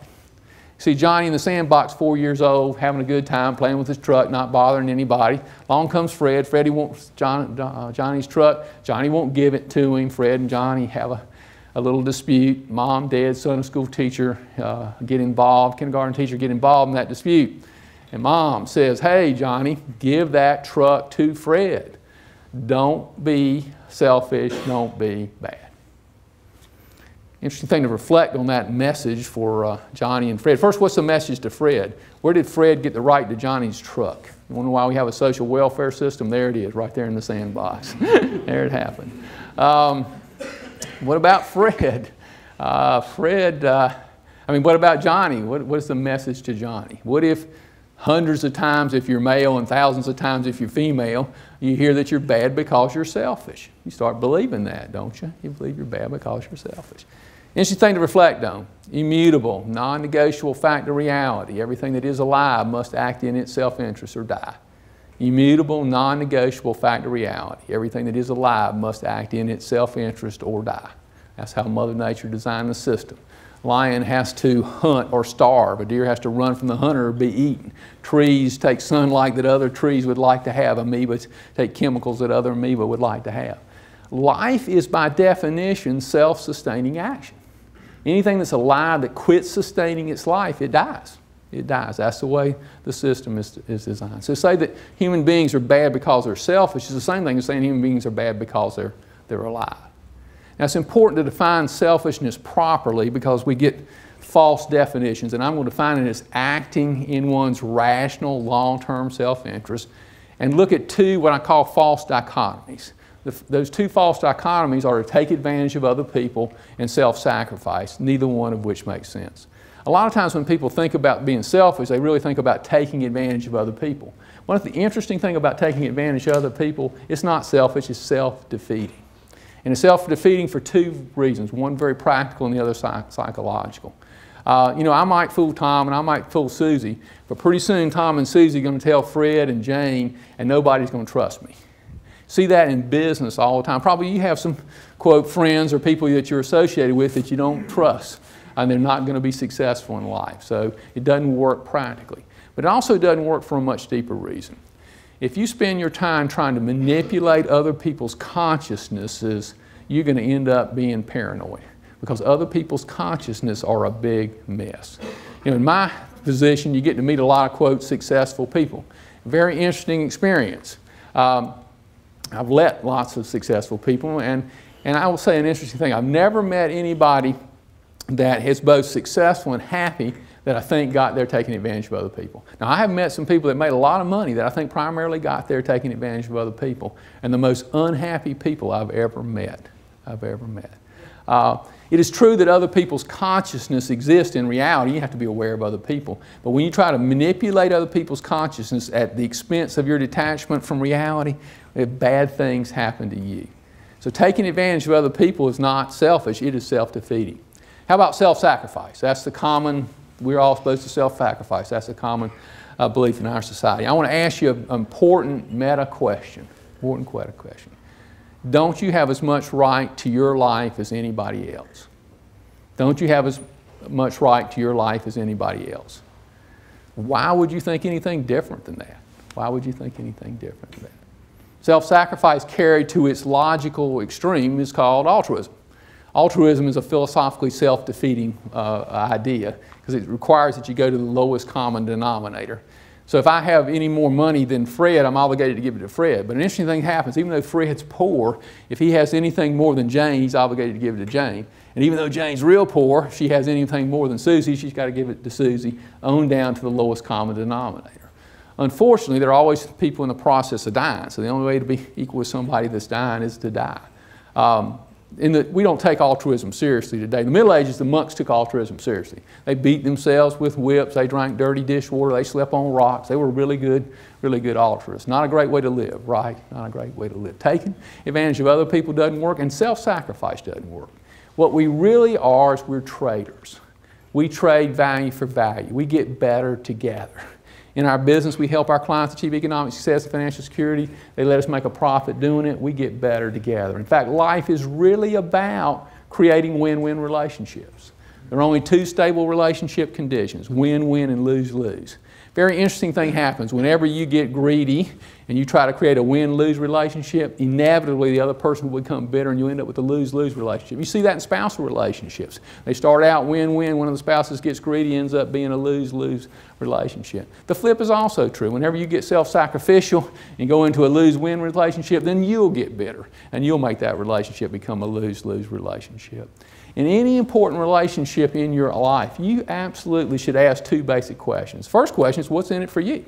See Johnny in the sandbox, 4 years old, having a good time, playing with his truck, not bothering anybody. Along comes Fred. Freddie wants Johnny's truck. Johnny won't give it to him. Fred and Johnny have a little dispute. Mom, Dad, Sunday school teacher get involved, kindergarten teacher get involved in that dispute. And Mom says, hey, Johnny, give that truck to Fred. Don't be selfish, don't be bad. Interesting thing to reflect on that message for Johnny and Fred. First, what's the message to Fred? Where did Fred get the right to Johnny's truck? You wonder why we have a social welfare system? There it is, right there in the sandbox. There it happened. What about Fred? What about Johnny? What's the message to Johnny? What if hundreds of times if you're male and thousands of times if you're female, you hear that you're bad because you're selfish? You start believing that, don't you? You believe you're bad because you're selfish. Interesting thing to reflect on. Immutable, non-negotiable fact of reality. Everything that is alive must act in its self-interest or die. Immutable, non-negotiable fact of reality. Everything that is alive must act in its self-interest or die. That's how Mother Nature designed the system. Lion has to hunt or starve. A deer has to run from the hunter or be eaten. Trees take sunlight that other trees would like to have. Amoebas take chemicals that other amoeba would like to have. Life is by definition self-sustaining action. Anything that's alive that quits sustaining its life, it dies. It dies. That's the way the system is designed. So to say that human beings are bad because they're selfish is the same thing as saying human beings are bad because they're alive. Now it's important to define selfishness properly because we get false definitions, and I'm going to define it as acting in one's rational, long-term self-interest, and look at two what I call false dichotomies. Those two false dichotomies are to take advantage of other people and self-sacrifice, neither one of which makes sense. A lot of times when people think about being selfish, they really think about taking advantage of other people. One of the interesting things about taking advantage of other people, it's not selfish, it's self-defeating. And it's self-defeating for two reasons, one very practical and the other psychological. I might fool Tom and I might fool Susie, but pretty soon Tom and Susie are going to tell Fred and Jane and nobody's going to trust me. See that in business all the time. Probably you have some, quote, friends or people that you're associated with that you don't trust and they're not going to be successful in life. So it doesn't work practically. But it also doesn't work for a much deeper reason. If you spend your time trying to manipulate other people's consciousnesses, you're going to end up being paranoid because other people's consciousness are a big mess. In my position, you get to meet a lot of, quote, successful people. Very interesting experience. I've met lots of successful people, and I will say an interesting thing. I've never met anybody that is both successful and happy that I think got there taking advantage of other people. Now, I have met some people that made a lot of money that I think primarily got there taking advantage of other people, and the most unhappy people I've ever met. It is true that other people's consciousness exists in reality. You have to be aware of other people. But when you try to manipulate other people's consciousness at the expense of your detachment from reality, bad things happen to you. So taking advantage of other people is not selfish, it is self-defeating. How about self-sacrifice? That's the common, we're all supposed to self-sacrifice. That's a common belief in our society. I want to ask you an important meta question. Don't you have as much right to your life as anybody else? Don't you have as much right to your life as anybody else? Why would you think anything different than that? Why would you think anything different than that? Self-sacrifice carried to its logical extreme is called altruism. Altruism is a philosophically self-defeating idea because it requires that you go to the lowest common denominator. So if I have any more money than Fred, I'm obligated to give it to Fred. But an interesting thing happens. Even though Fred's poor, if he has anything more than Jane, he's obligated to give it to Jane. And even though Jane's real poor, if she has anything more than Susie, she's got to give it to Susie, on down to the lowest common denominator. Unfortunately, there are always people in the process of dying. So the only way to be equal with somebody that's dying is to die. We don't take altruism seriously today. In the Middle Ages, the monks took altruism seriously. They beat themselves with whips. They drank dirty dishwater. They slept on rocks. They were really good altruists. Not a great way to live, right? Not a great way to live. Taking advantage of other people doesn't work, and self-sacrifice doesn't work. What we really are is we're traders. We trade value for value. We get better together. In our business, we help our clients achieve economic success and financial security. They let us make a profit doing it. We get better together. In fact, life is really about creating win-win relationships. There are only two stable relationship conditions, win-win and lose-lose. Very interesting thing happens. Whenever you get greedy and you try to create a win-lose relationship, inevitably the other person will become bitter and you end up with a lose-lose relationship. You see that in spousal relationships. They start out win-win. One of the spouses gets greedy, ends up being a lose-lose relationship. The flip is also true. Whenever you get self-sacrificial and go into a lose-win relationship, then you'll get bitter and you'll make that relationship become a lose-lose relationship. In any important relationship in your life, you absolutely should ask two basic questions. First question is, what's in it for you?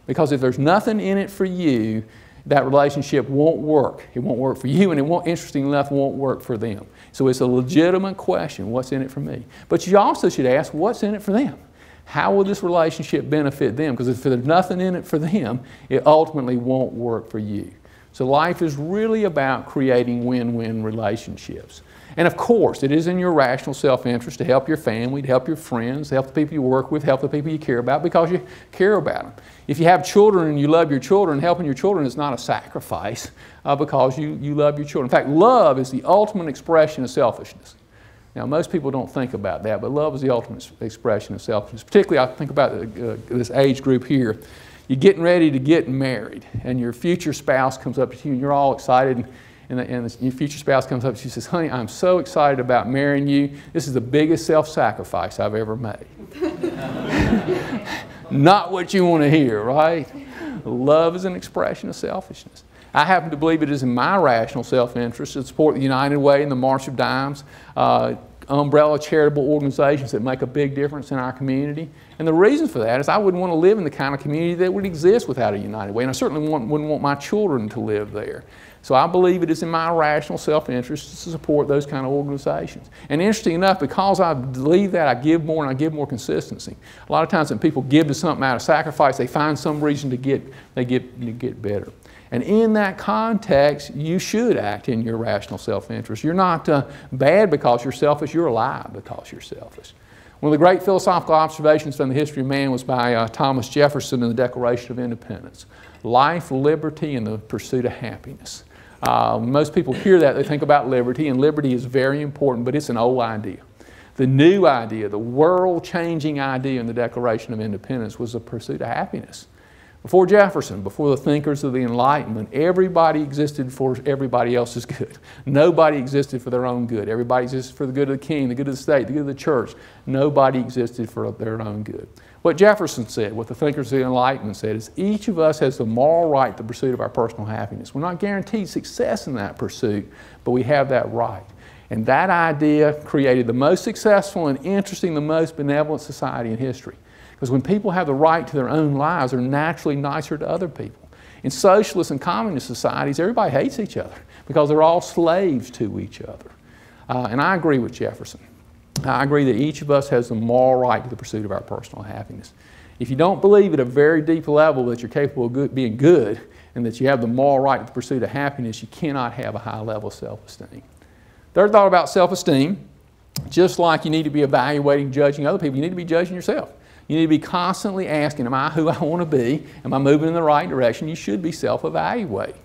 Because if there's nothing in it for you, that relationship won't work. It won't work for you, and it won't, interestingly enough, won't work for them. So it's a legitimate question, what's in it for me? But you also should ask, what's in it for them? How will this relationship benefit them? Because if there's nothing in it for them, it ultimately won't work for you. So life is really about creating win-win relationships. And of course, it is in your rational self-interest to help your family, to help your friends, to help the people you work with, help the people you care about because you care about them. If you have children and you love your children, helping your children is not a sacrifice because you love your children. In fact, love is the ultimate expression of selfishness. Now, most people don't think about that, but love is the ultimate expression of selfishness. Particularly, I think about this age group here. You're getting ready to get married, and your future spouse comes up to you, and you're all excited. And your future spouse comes up and she says, honey, I'm so excited about marrying you. This is the biggest self-sacrifice I've ever made. Not what you want to hear, right? Love is an expression of selfishness. I happen to believe it is in my rational self-interest to support the United Way and the March of Dimes, umbrella charitable organizations that make a big difference in our community. And the reason for that is I wouldn't want to live in the kind of community that would exist without a United Way. And I certainly wouldn't want my children to live there. So I believe it is in my rational self-interest to support those kind of organizations. And interesting enough, because I believe that, I give more and I give more consistency. A lot of times when people give to something out of sacrifice, they find some reason to get better. And in that context, you should act in your rational self-interest. You're not bad because you're selfish, you're alive because you're selfish. One of the great philosophical observations from the history of man was by Thomas Jefferson in the Declaration of Independence. Life, liberty, and the pursuit of happiness. Most people hear that, they think about liberty, and liberty is very important, but it's an old idea. The new idea, the world-changing idea in the Declaration of Independence was the pursuit of happiness. Before Jefferson, before the thinkers of the Enlightenment, everybody existed for everybody else's good. Nobody existed for their own good. Everybody existed for the good of the king, the good of the state, the good of the church. Nobody existed for their own good. What Jefferson said, what the thinkers of the Enlightenment said, is each of us has the moral right to the pursuit of our personal happiness. We're not guaranteed success in that pursuit, but we have that right. And that idea created the most successful and interesting, the most benevolent society in history. Because when people have the right to their own lives, they're naturally nicer to other people. In socialist and communist societies, everybody hates each other because they're all slaves to each other. And I agree with Jefferson. I agree that each of us has the moral right to the pursuit of our personal happiness. If you don't believe at a very deep level that you're capable of being good and that you have the moral right to the pursuit of happiness, you cannot have a high level of self-esteem. Third thought about self-esteem, just like you need to be evaluating, judging other people, you need to be judging yourself. You need to be constantly asking, am I who I want to be? Am I moving in the right direction? You should be self-evaluating.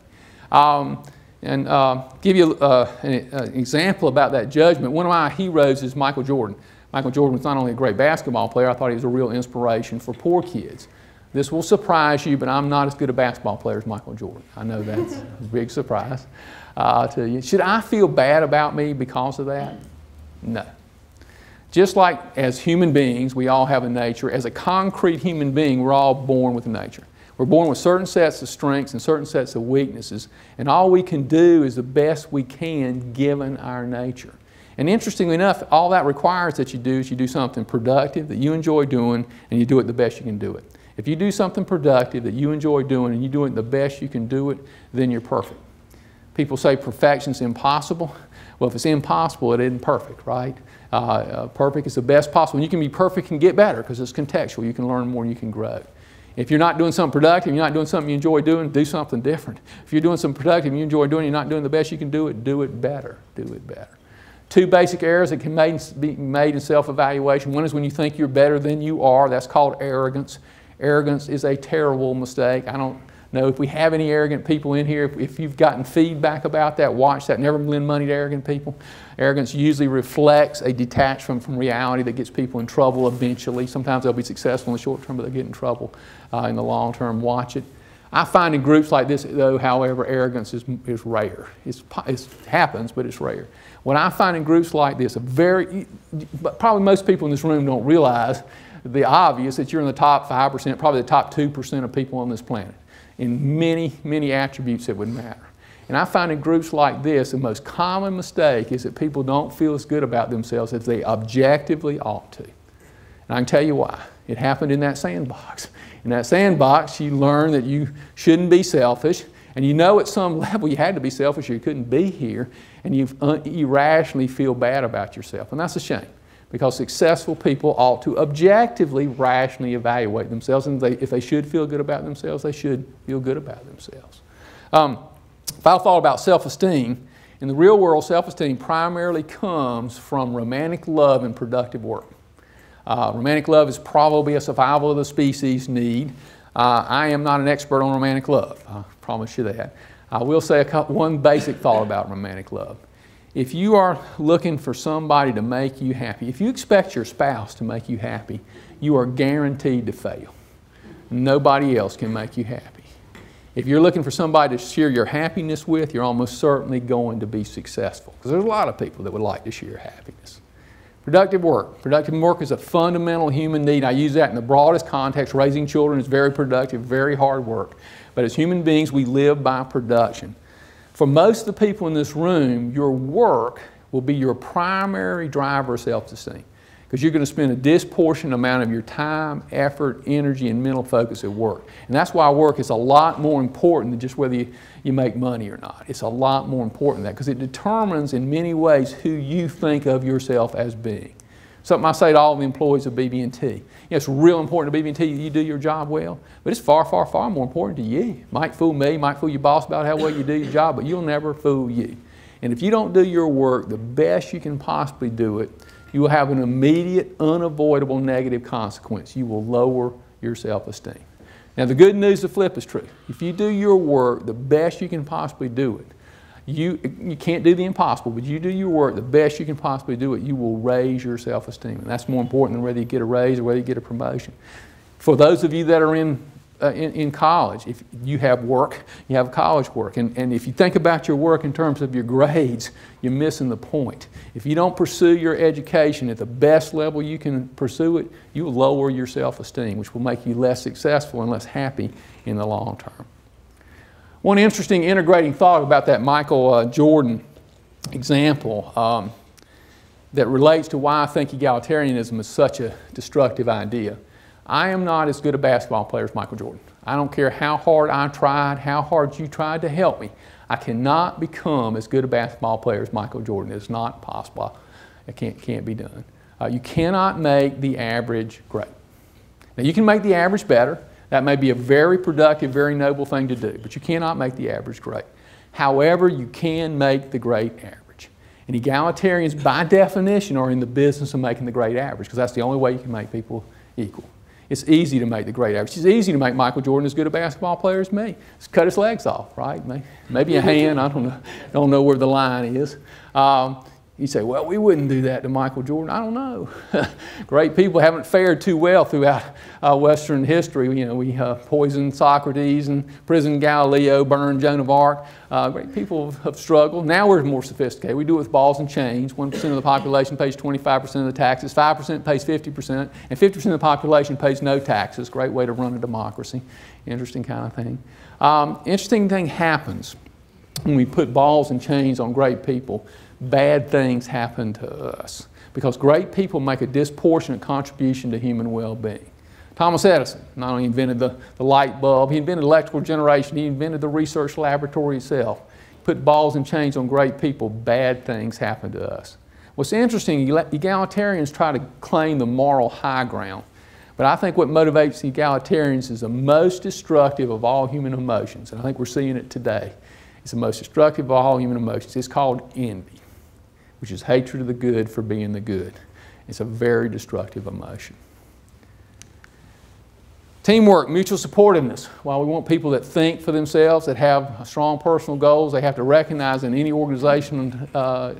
Give you an example about that judgment. One of my heroes is Michael Jordan. Michael Jordan was not only a great basketball player, I thought he was a real inspiration for poor kids. This will surprise you, but I'm not as good a basketball player as Michael Jordan. I know that's a big surprise to you. Should I feel bad about me because of that? No. Just like as human beings, we all have a nature. As a concrete human being, we're all born with a nature. We're born with certain sets of strengths and certain sets of weaknesses, and all we can do is the best we can given our nature. And interestingly enough, all that requires that you do is you do something productive that you enjoy doing, and you do it the best you can do it. If you do something productive that you enjoy doing and you do it the best you can do it, then you're perfect. People say perfection's impossible. Well, if it's impossible, it isn't perfect, right? Perfect is the best possible. And you can be perfect and get better because it's contextual. You can learn more and you can grow. If you're not doing something productive, you're not doing something you enjoy doing, do something different. If you're doing something productive and you enjoy doing, you're not doing the best you can do it better. Do it better. Two basic errors that can be made in self-evaluation. One is when you think you're better than you are. That's called arrogance. Arrogance is a terrible mistake. I don't know if we have any arrogant people in here. If you've gotten feedback about that, watch that. Never lend money to arrogant people. Arrogance usually reflects a detachment from reality that gets people in trouble eventually. Sometimes they'll be successful in the short term, but they'll get in trouble in the long term. Watch it. I find in groups like this, though, however, arrogance is rare. It happens, but it's rare. What I find in groups like this, probably most people in this room don't realize the obvious that you're in the top 5%, probably the top 2% of people on this planet in many, many attributes that would matter. And I find in groups like this, the most common mistake is that people don't feel as good about themselves as they objectively ought to. And I can tell you why. It happened in that sandbox. In that sandbox, you learn that you shouldn't be selfish, and you know at some level you had to be selfish or you couldn't be here, and you irrationally feel bad about yourself. And that's a shame, because successful people ought to objectively, rationally evaluate themselves, and if they should feel good about themselves, they should feel good about themselves. If I thought about self-esteem, in the real world, self-esteem primarily comes from romantic love and productive work. Romantic love is probably a survival of the species need. I am not an expert on romantic love, I promise you that. I will say one basic thought about romantic love. If you are looking for somebody to make you happy, if you expect your spouse to make you happy, you are guaranteed to fail. Nobody else can make you happy. If you're looking for somebody to share your happiness with, you're almost certainly going to be successful, because there's a lot of people that would like to share happiness. Productive work. Productive work is a fundamental human need. I use that in the broadest context. Raising children is very productive, very hard work. But as human beings, we live by production. For most of the people in this room, your work will be your primary driver of self-esteem, because you're going to spend a disproportionate amount of your time, effort, energy, and mental focus at work. And that's why work is a lot more important than just whether you make money or not. It's a lot more important than that, because it determines in many ways who you think of yourself as being. Something I say to all the employees of BB&T. It's real important to BB&T that you do your job well, but it's far, far, far more important to you. Might fool me, might fool your boss about how well you do your job, but you'll never fool you. And if you don't do your work the best you can possibly do it, you will have an immediate, unavoidable negative consequence. You will lower your self-esteem. Now, the good news, the flip is true. If you do your work the best you can possibly do it, you can't do the impossible, but you do your work the best you can possibly do it, you will raise your self-esteem. And that's more important than whether you get a raise or whether you get a promotion. For those of you that are in college, if you have work, you have college work. And if you think about your work in terms of your grades, you're missing the point. If you don't pursue your education at the best level you can pursue it, you will lower your self-esteem, which will make you less successful and less happy in the long term. One interesting integrating thought about that Michael Jordan example that relates to why I think egalitarianism is such a destructive idea. I am not as good a basketball player as Michael Jordan. I don't care how hard I tried, how hard you tried to help me. I cannot become as good a basketball player as Michael Jordan. It's not possible. It can't be done. You cannot make the average great. Now, you can make the average better. That may be a very productive, very noble thing to do, but you cannot make the average great. However, you can make the great average. And egalitarians, by definition, are in the business of making the great average, because that's the only way you can make people equal. It's easy to make the great average. It's easy to make Michael Jordan as good a basketball player as me. Just cut his legs off, right? Maybe a hand, I don't know where the line is. You say, well, we wouldn't do that to Michael Jordan. I don't know. Great people haven't fared too well throughout Western history. You know, we poisoned Socrates and imprisoned Galileo, burned Joan of Arc. Great people have struggled. Now we're more sophisticated. We do it with balls and chains. 1% of the population pays 25% of the taxes. 5% pays 50%. And 50% of the population pays no taxes. Great way to run a democracy. Interesting kind of thing. Interesting thing happens when we put balls and chains on great people. Bad things happen to us because great people make a disproportionate contribution to human well-being. Thomas Edison not only invented the light bulb, he invented electrical generation, he invented the research laboratory itself. Put balls and chains on great people, bad things happen to us. What's interesting, egalitarians try to claim the moral high ground, but I think what motivates the egalitarians is the most destructive of all human emotions, and I think we're seeing it today. It's the most destructive of all human emotions. It's called envy, which is hatred of the good for being the good. It's a very destructive emotion. Teamwork, mutual supportiveness. While we want people that think for themselves, that have strong personal goals, they have to recognize in any organization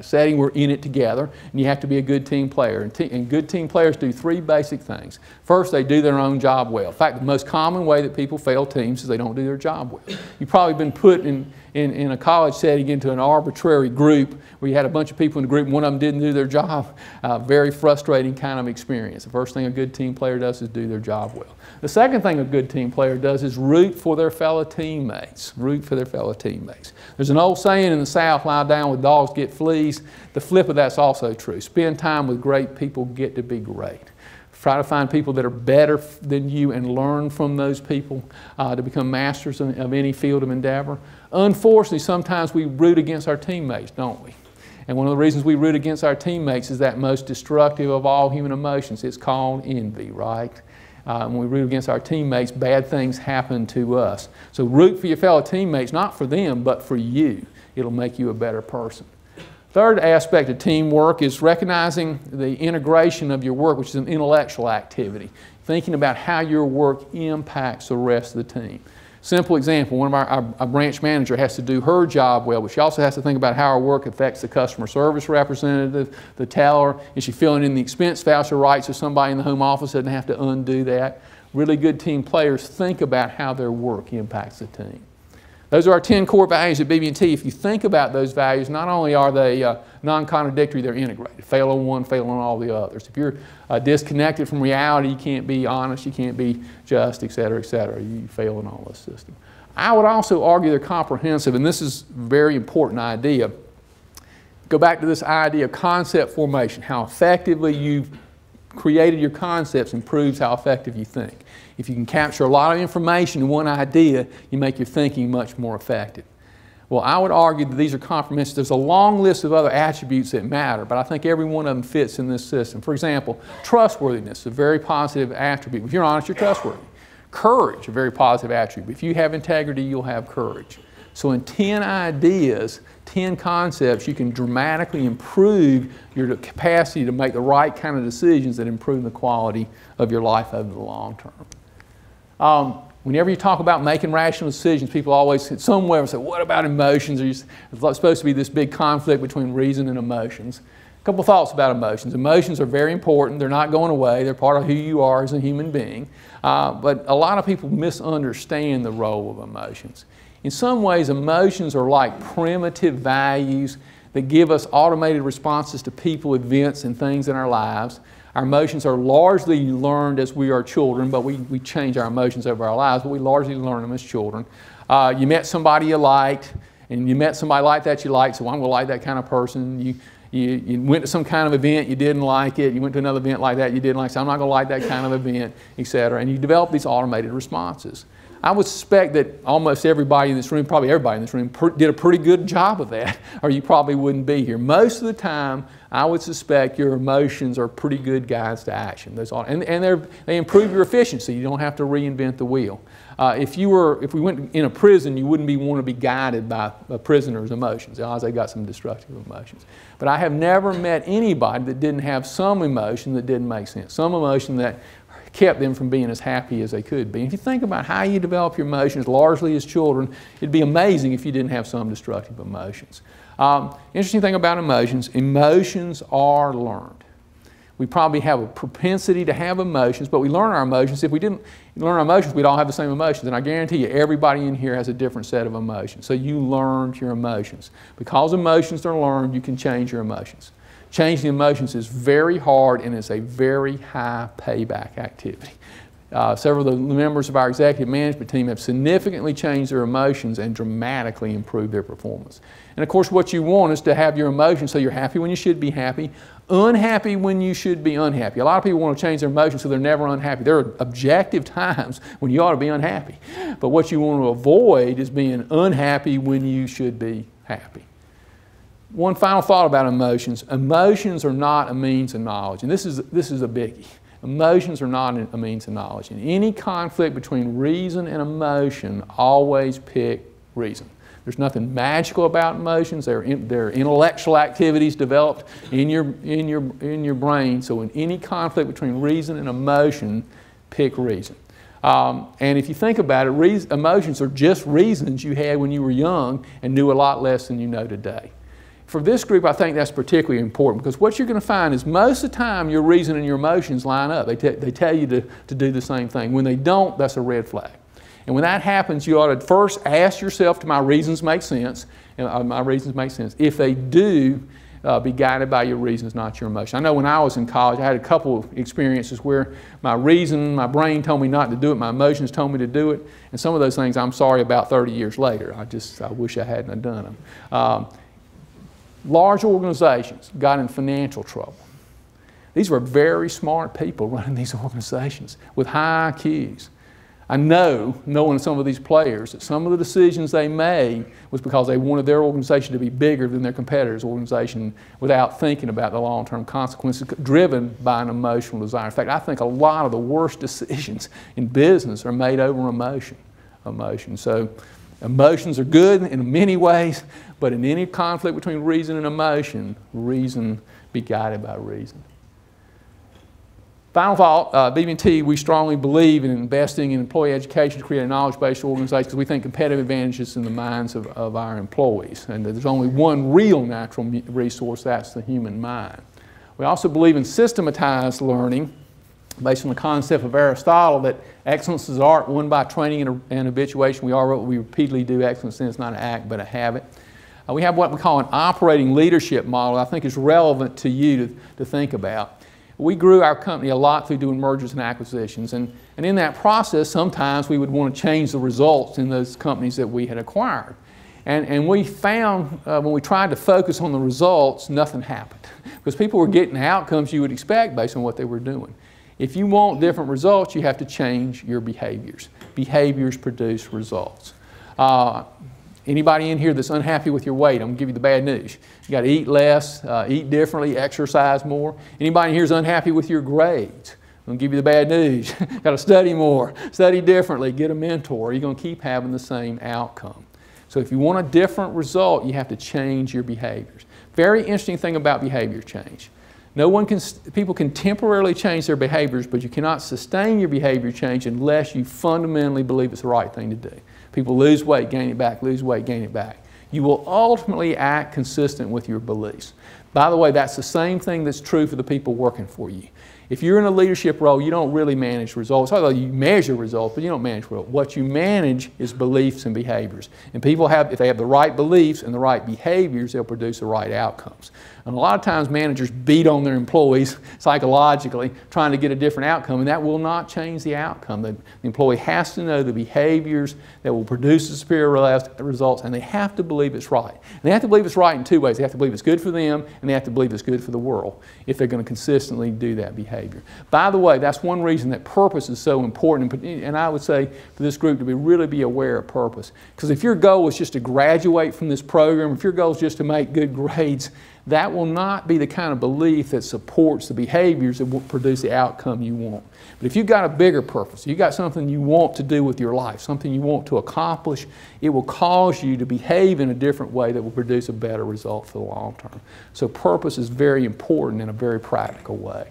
setting we're in it together, and you have to be a good team player. And good team players do three basic things. First, they do their own job well. In fact, the most common way that people fail teams is they don't do their job well. You've probably been put in a college setting into an arbitrary group where you had a bunch of people in the group and one of them didn't do their job. Very frustrating kind of experience. The first thing a good team player does is do their job well. The second thing a good team player does is root for their fellow teammates. Root for their fellow teammates. There's an old saying in the South, lie down with dogs, get fleas. The flip of that's also true. Spend time with great people, get to be great. Try to find people that are better than you and learn from those people to become masters of any field of endeavor. Unfortunately, sometimes we root against our teammates, don't we? And one of the reasons we root against our teammates is that most destructive of all human emotions. It's called envy, right? When we root against our teammates, bad things happen to us. So root for your fellow teammates, not for them, but for you. It'll make you a better person. Third aspect of teamwork is recognizing the integration of your work, which is an intellectual activity. Thinking about how your work impacts the rest of the team. Simple example, one of our branch manager has to do her job well, but she also has to think about how her work affects the customer service representative, the teller. Is she filling in the expense voucher right so somebody in the home office doesn't have to undo that? Really good team players think about how their work impacts the team. Those are our 10 core values at BB&T. If you think about those values, not only are they non-contradictory, they're integrated. Fail on one, fail on all the others. If you're disconnected from reality, you can't be honest, you can't be just, et cetera, et cetera. You fail in all this system. I would also argue they're comprehensive, and this is a very important idea. Go back to this idea of concept formation. How effectively you've created your concepts improves how effective you think. If you can capture a lot of information in one idea, you make your thinking much more effective. Well, I would argue that these are comprehensive. There's a long list of other attributes that matter, but I think every one of them fits in this system. For example, trustworthiness is a very positive attribute. If you're honest, you're trustworthy. Courage, a very positive attribute. If you have integrity, you'll have courage. So in 10 ideas, 10 concepts, you can dramatically improve your capacity to make the right kind of decisions that improve the quality of your life over the long term. Whenever you talk about making rational decisions, people always somewhere say, what about emotions? There's supposed to be this big conflict between reason and emotions. A couple thoughts about emotions. Emotions are very important. They're not going away. They're part of who you are as a human being. But a lot of people misunderstand the role of emotions. In some ways, emotions are like primitive values that give us automated responses to people, events, and things in our lives. Our emotions are largely learned as we are children, but we change our emotions over our lives, but we largely learn them as children. You met somebody you liked, and you met somebody like that you liked, so I'm going to like that kind of person. You went to some kind of event, you didn't like it. You went to another event like that, you didn't like it, so I'm not going to like that kind of event, etc. And you develop these automated responses. I would suspect that almost everybody in this room, probably everybody in this room, did a pretty good job of that, or you probably wouldn't be here. Most of the time, I would suspect your emotions are pretty good guides to action. And they improve your efficiency. You don't have to reinvent the wheel. If we went in a prison, you wouldn't want to be guided by a prisoner's emotions. Otherwise, they got some destructive emotions. But I have never met anybody that didn't have some emotion that didn't make sense. Some emotion that kept them from being as happy as they could be. If you think about how you develop your emotions, largely as children, it'd be amazing if you didn't have some destructive emotions. Interesting thing about emotions, emotions are learned. We probably have a propensity to have emotions, but we learn our emotions. If we didn't learn our emotions, we'd all have the same emotions. And I guarantee you, everybody in here has a different set of emotions. So you learned your emotions. Because emotions are learned, you can change your emotions. Changing emotions is very hard, and it's a very high payback activity. Several of the members of our executive management team have significantly changed their emotions and dramatically improved their performance. And of course, what you want is to have your emotions so you're happy when you should be happy, unhappy when you should be unhappy. A lot of people want to change their emotions so they're never unhappy. There are objective times when you ought to be unhappy. But what you want to avoid is being unhappy when you should be happy. One final thought about emotions. Emotions are not a means of knowledge. And this is a biggie. Emotions are not a means of knowledge. In any conflict between reason and emotion, always pick reason. There's nothing magical about emotions. They're intellectual activities developed in your brain. So in any conflict between reason and emotion, pick reason. And if you think about it, emotions are just reasons you had when you were young and knew a lot less than you know today. For this group, I think that's particularly important because what you're going to find is most of the time your reason and your emotions line up. They tell you to do the same thing. When they don't, that's a red flag. And when that happens, you ought to first ask yourself, do my reasons make sense? And my reasons make sense. If they do, be guided by your reasons, not your emotions. I know when I was in college, I had a couple of experiences where my reason, my brain told me not to do it, my emotions told me to do it, and some of those things I'm sorry about 30 years later. I wish I hadn't done them. Large organizations got in financial trouble. These were very smart people running these organizations with high IQs. I know, knowing some of these players, that some of the decisions they made was because they wanted their organization to be bigger than their competitor's organization without thinking about the long-term consequences, driven by an emotional desire. In fact, I think a lot of the worst decisions in business are made over emotion. So emotions are good in many ways, but in any conflict between reason and emotion, reason be guided by reason. Final thought, BB&T, we strongly believe in investing in employee education to create a knowledge-based organization because we think competitive advantages in the minds of our employees. And there's only one real natural resource, that's the human mind. We also believe in systematized learning based on the concept of Aristotle that excellence is art won by training and habituation. We repeatedly do excellence, and it's not an act but a habit. We have what we call an operating leadership model I think is relevant to you to think about. We grew our company a lot through doing mergers and acquisitions, and in that process sometimes we would want to change the results in those companies that we had acquired. And we found when we tried to focus on the results, nothing happened because people were getting outcomes you would expect based on what they were doing. If you want different results, you have to change your behaviors. Behaviors produce results. Anybody in here that's unhappy with your weight, I'm going to give you the bad news. You got to eat less, eat differently, exercise more. Anybody in here is unhappy with your grades, I'm going to give you the bad news. Got to study more, study differently, get a mentor. You're going to keep having the same outcome. So if you want a different result, you have to change your behaviors. Very interesting thing about behavior change. People can temporarily change their behaviors, but you cannot sustain your behavior change unless you fundamentally believe it's the right thing to do. People lose weight, gain it back, lose weight, gain it back. You will ultimately act consistent with your beliefs. By the way, that's the same thing that's true for the people working for you. If you're in a leadership role, you don't really manage results. Although you measure results, but you don't manage results. What you manage is beliefs and behaviors. And people if they have the right beliefs and the right behaviors, they'll produce the right outcomes. And a lot of times managers beat on their employees psychologically, trying to get a different outcome, and that will not change the outcome. The employee has to know the behaviors that will produce the superior results, and they have to believe it's right. And they have to believe it's right in two ways. They have to believe it's good for them, and they have to believe it's good for the world if they're going to consistently do that behavior. By the way, that's one reason that purpose is so important, and I would say for this group to really be aware of purpose. Because if your goal is just to graduate from this program, if your goal is just to make good grades, that will not be the kind of belief that supports the behaviors that will produce the outcome you want. But if you've got a bigger purpose, you've got something you want to do with your life, something you want to accomplish, it will cause you to behave in a different way that will produce a better result for the long term. So purpose is very important in a very practical way.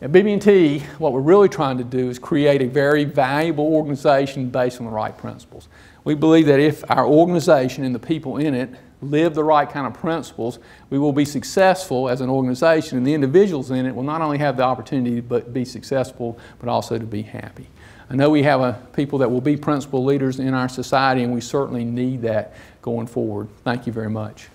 At BB&T, what we're really trying to do is create a very valuable organization based on the right principles. We believe that if our organization and the people in it live the right kind of principles, we will be successful as an organization, and the individuals in it will not only have the opportunity to be successful, but also to be happy. I know we have people that will be principal leaders in our society, and we certainly need that going forward. Thank you very much.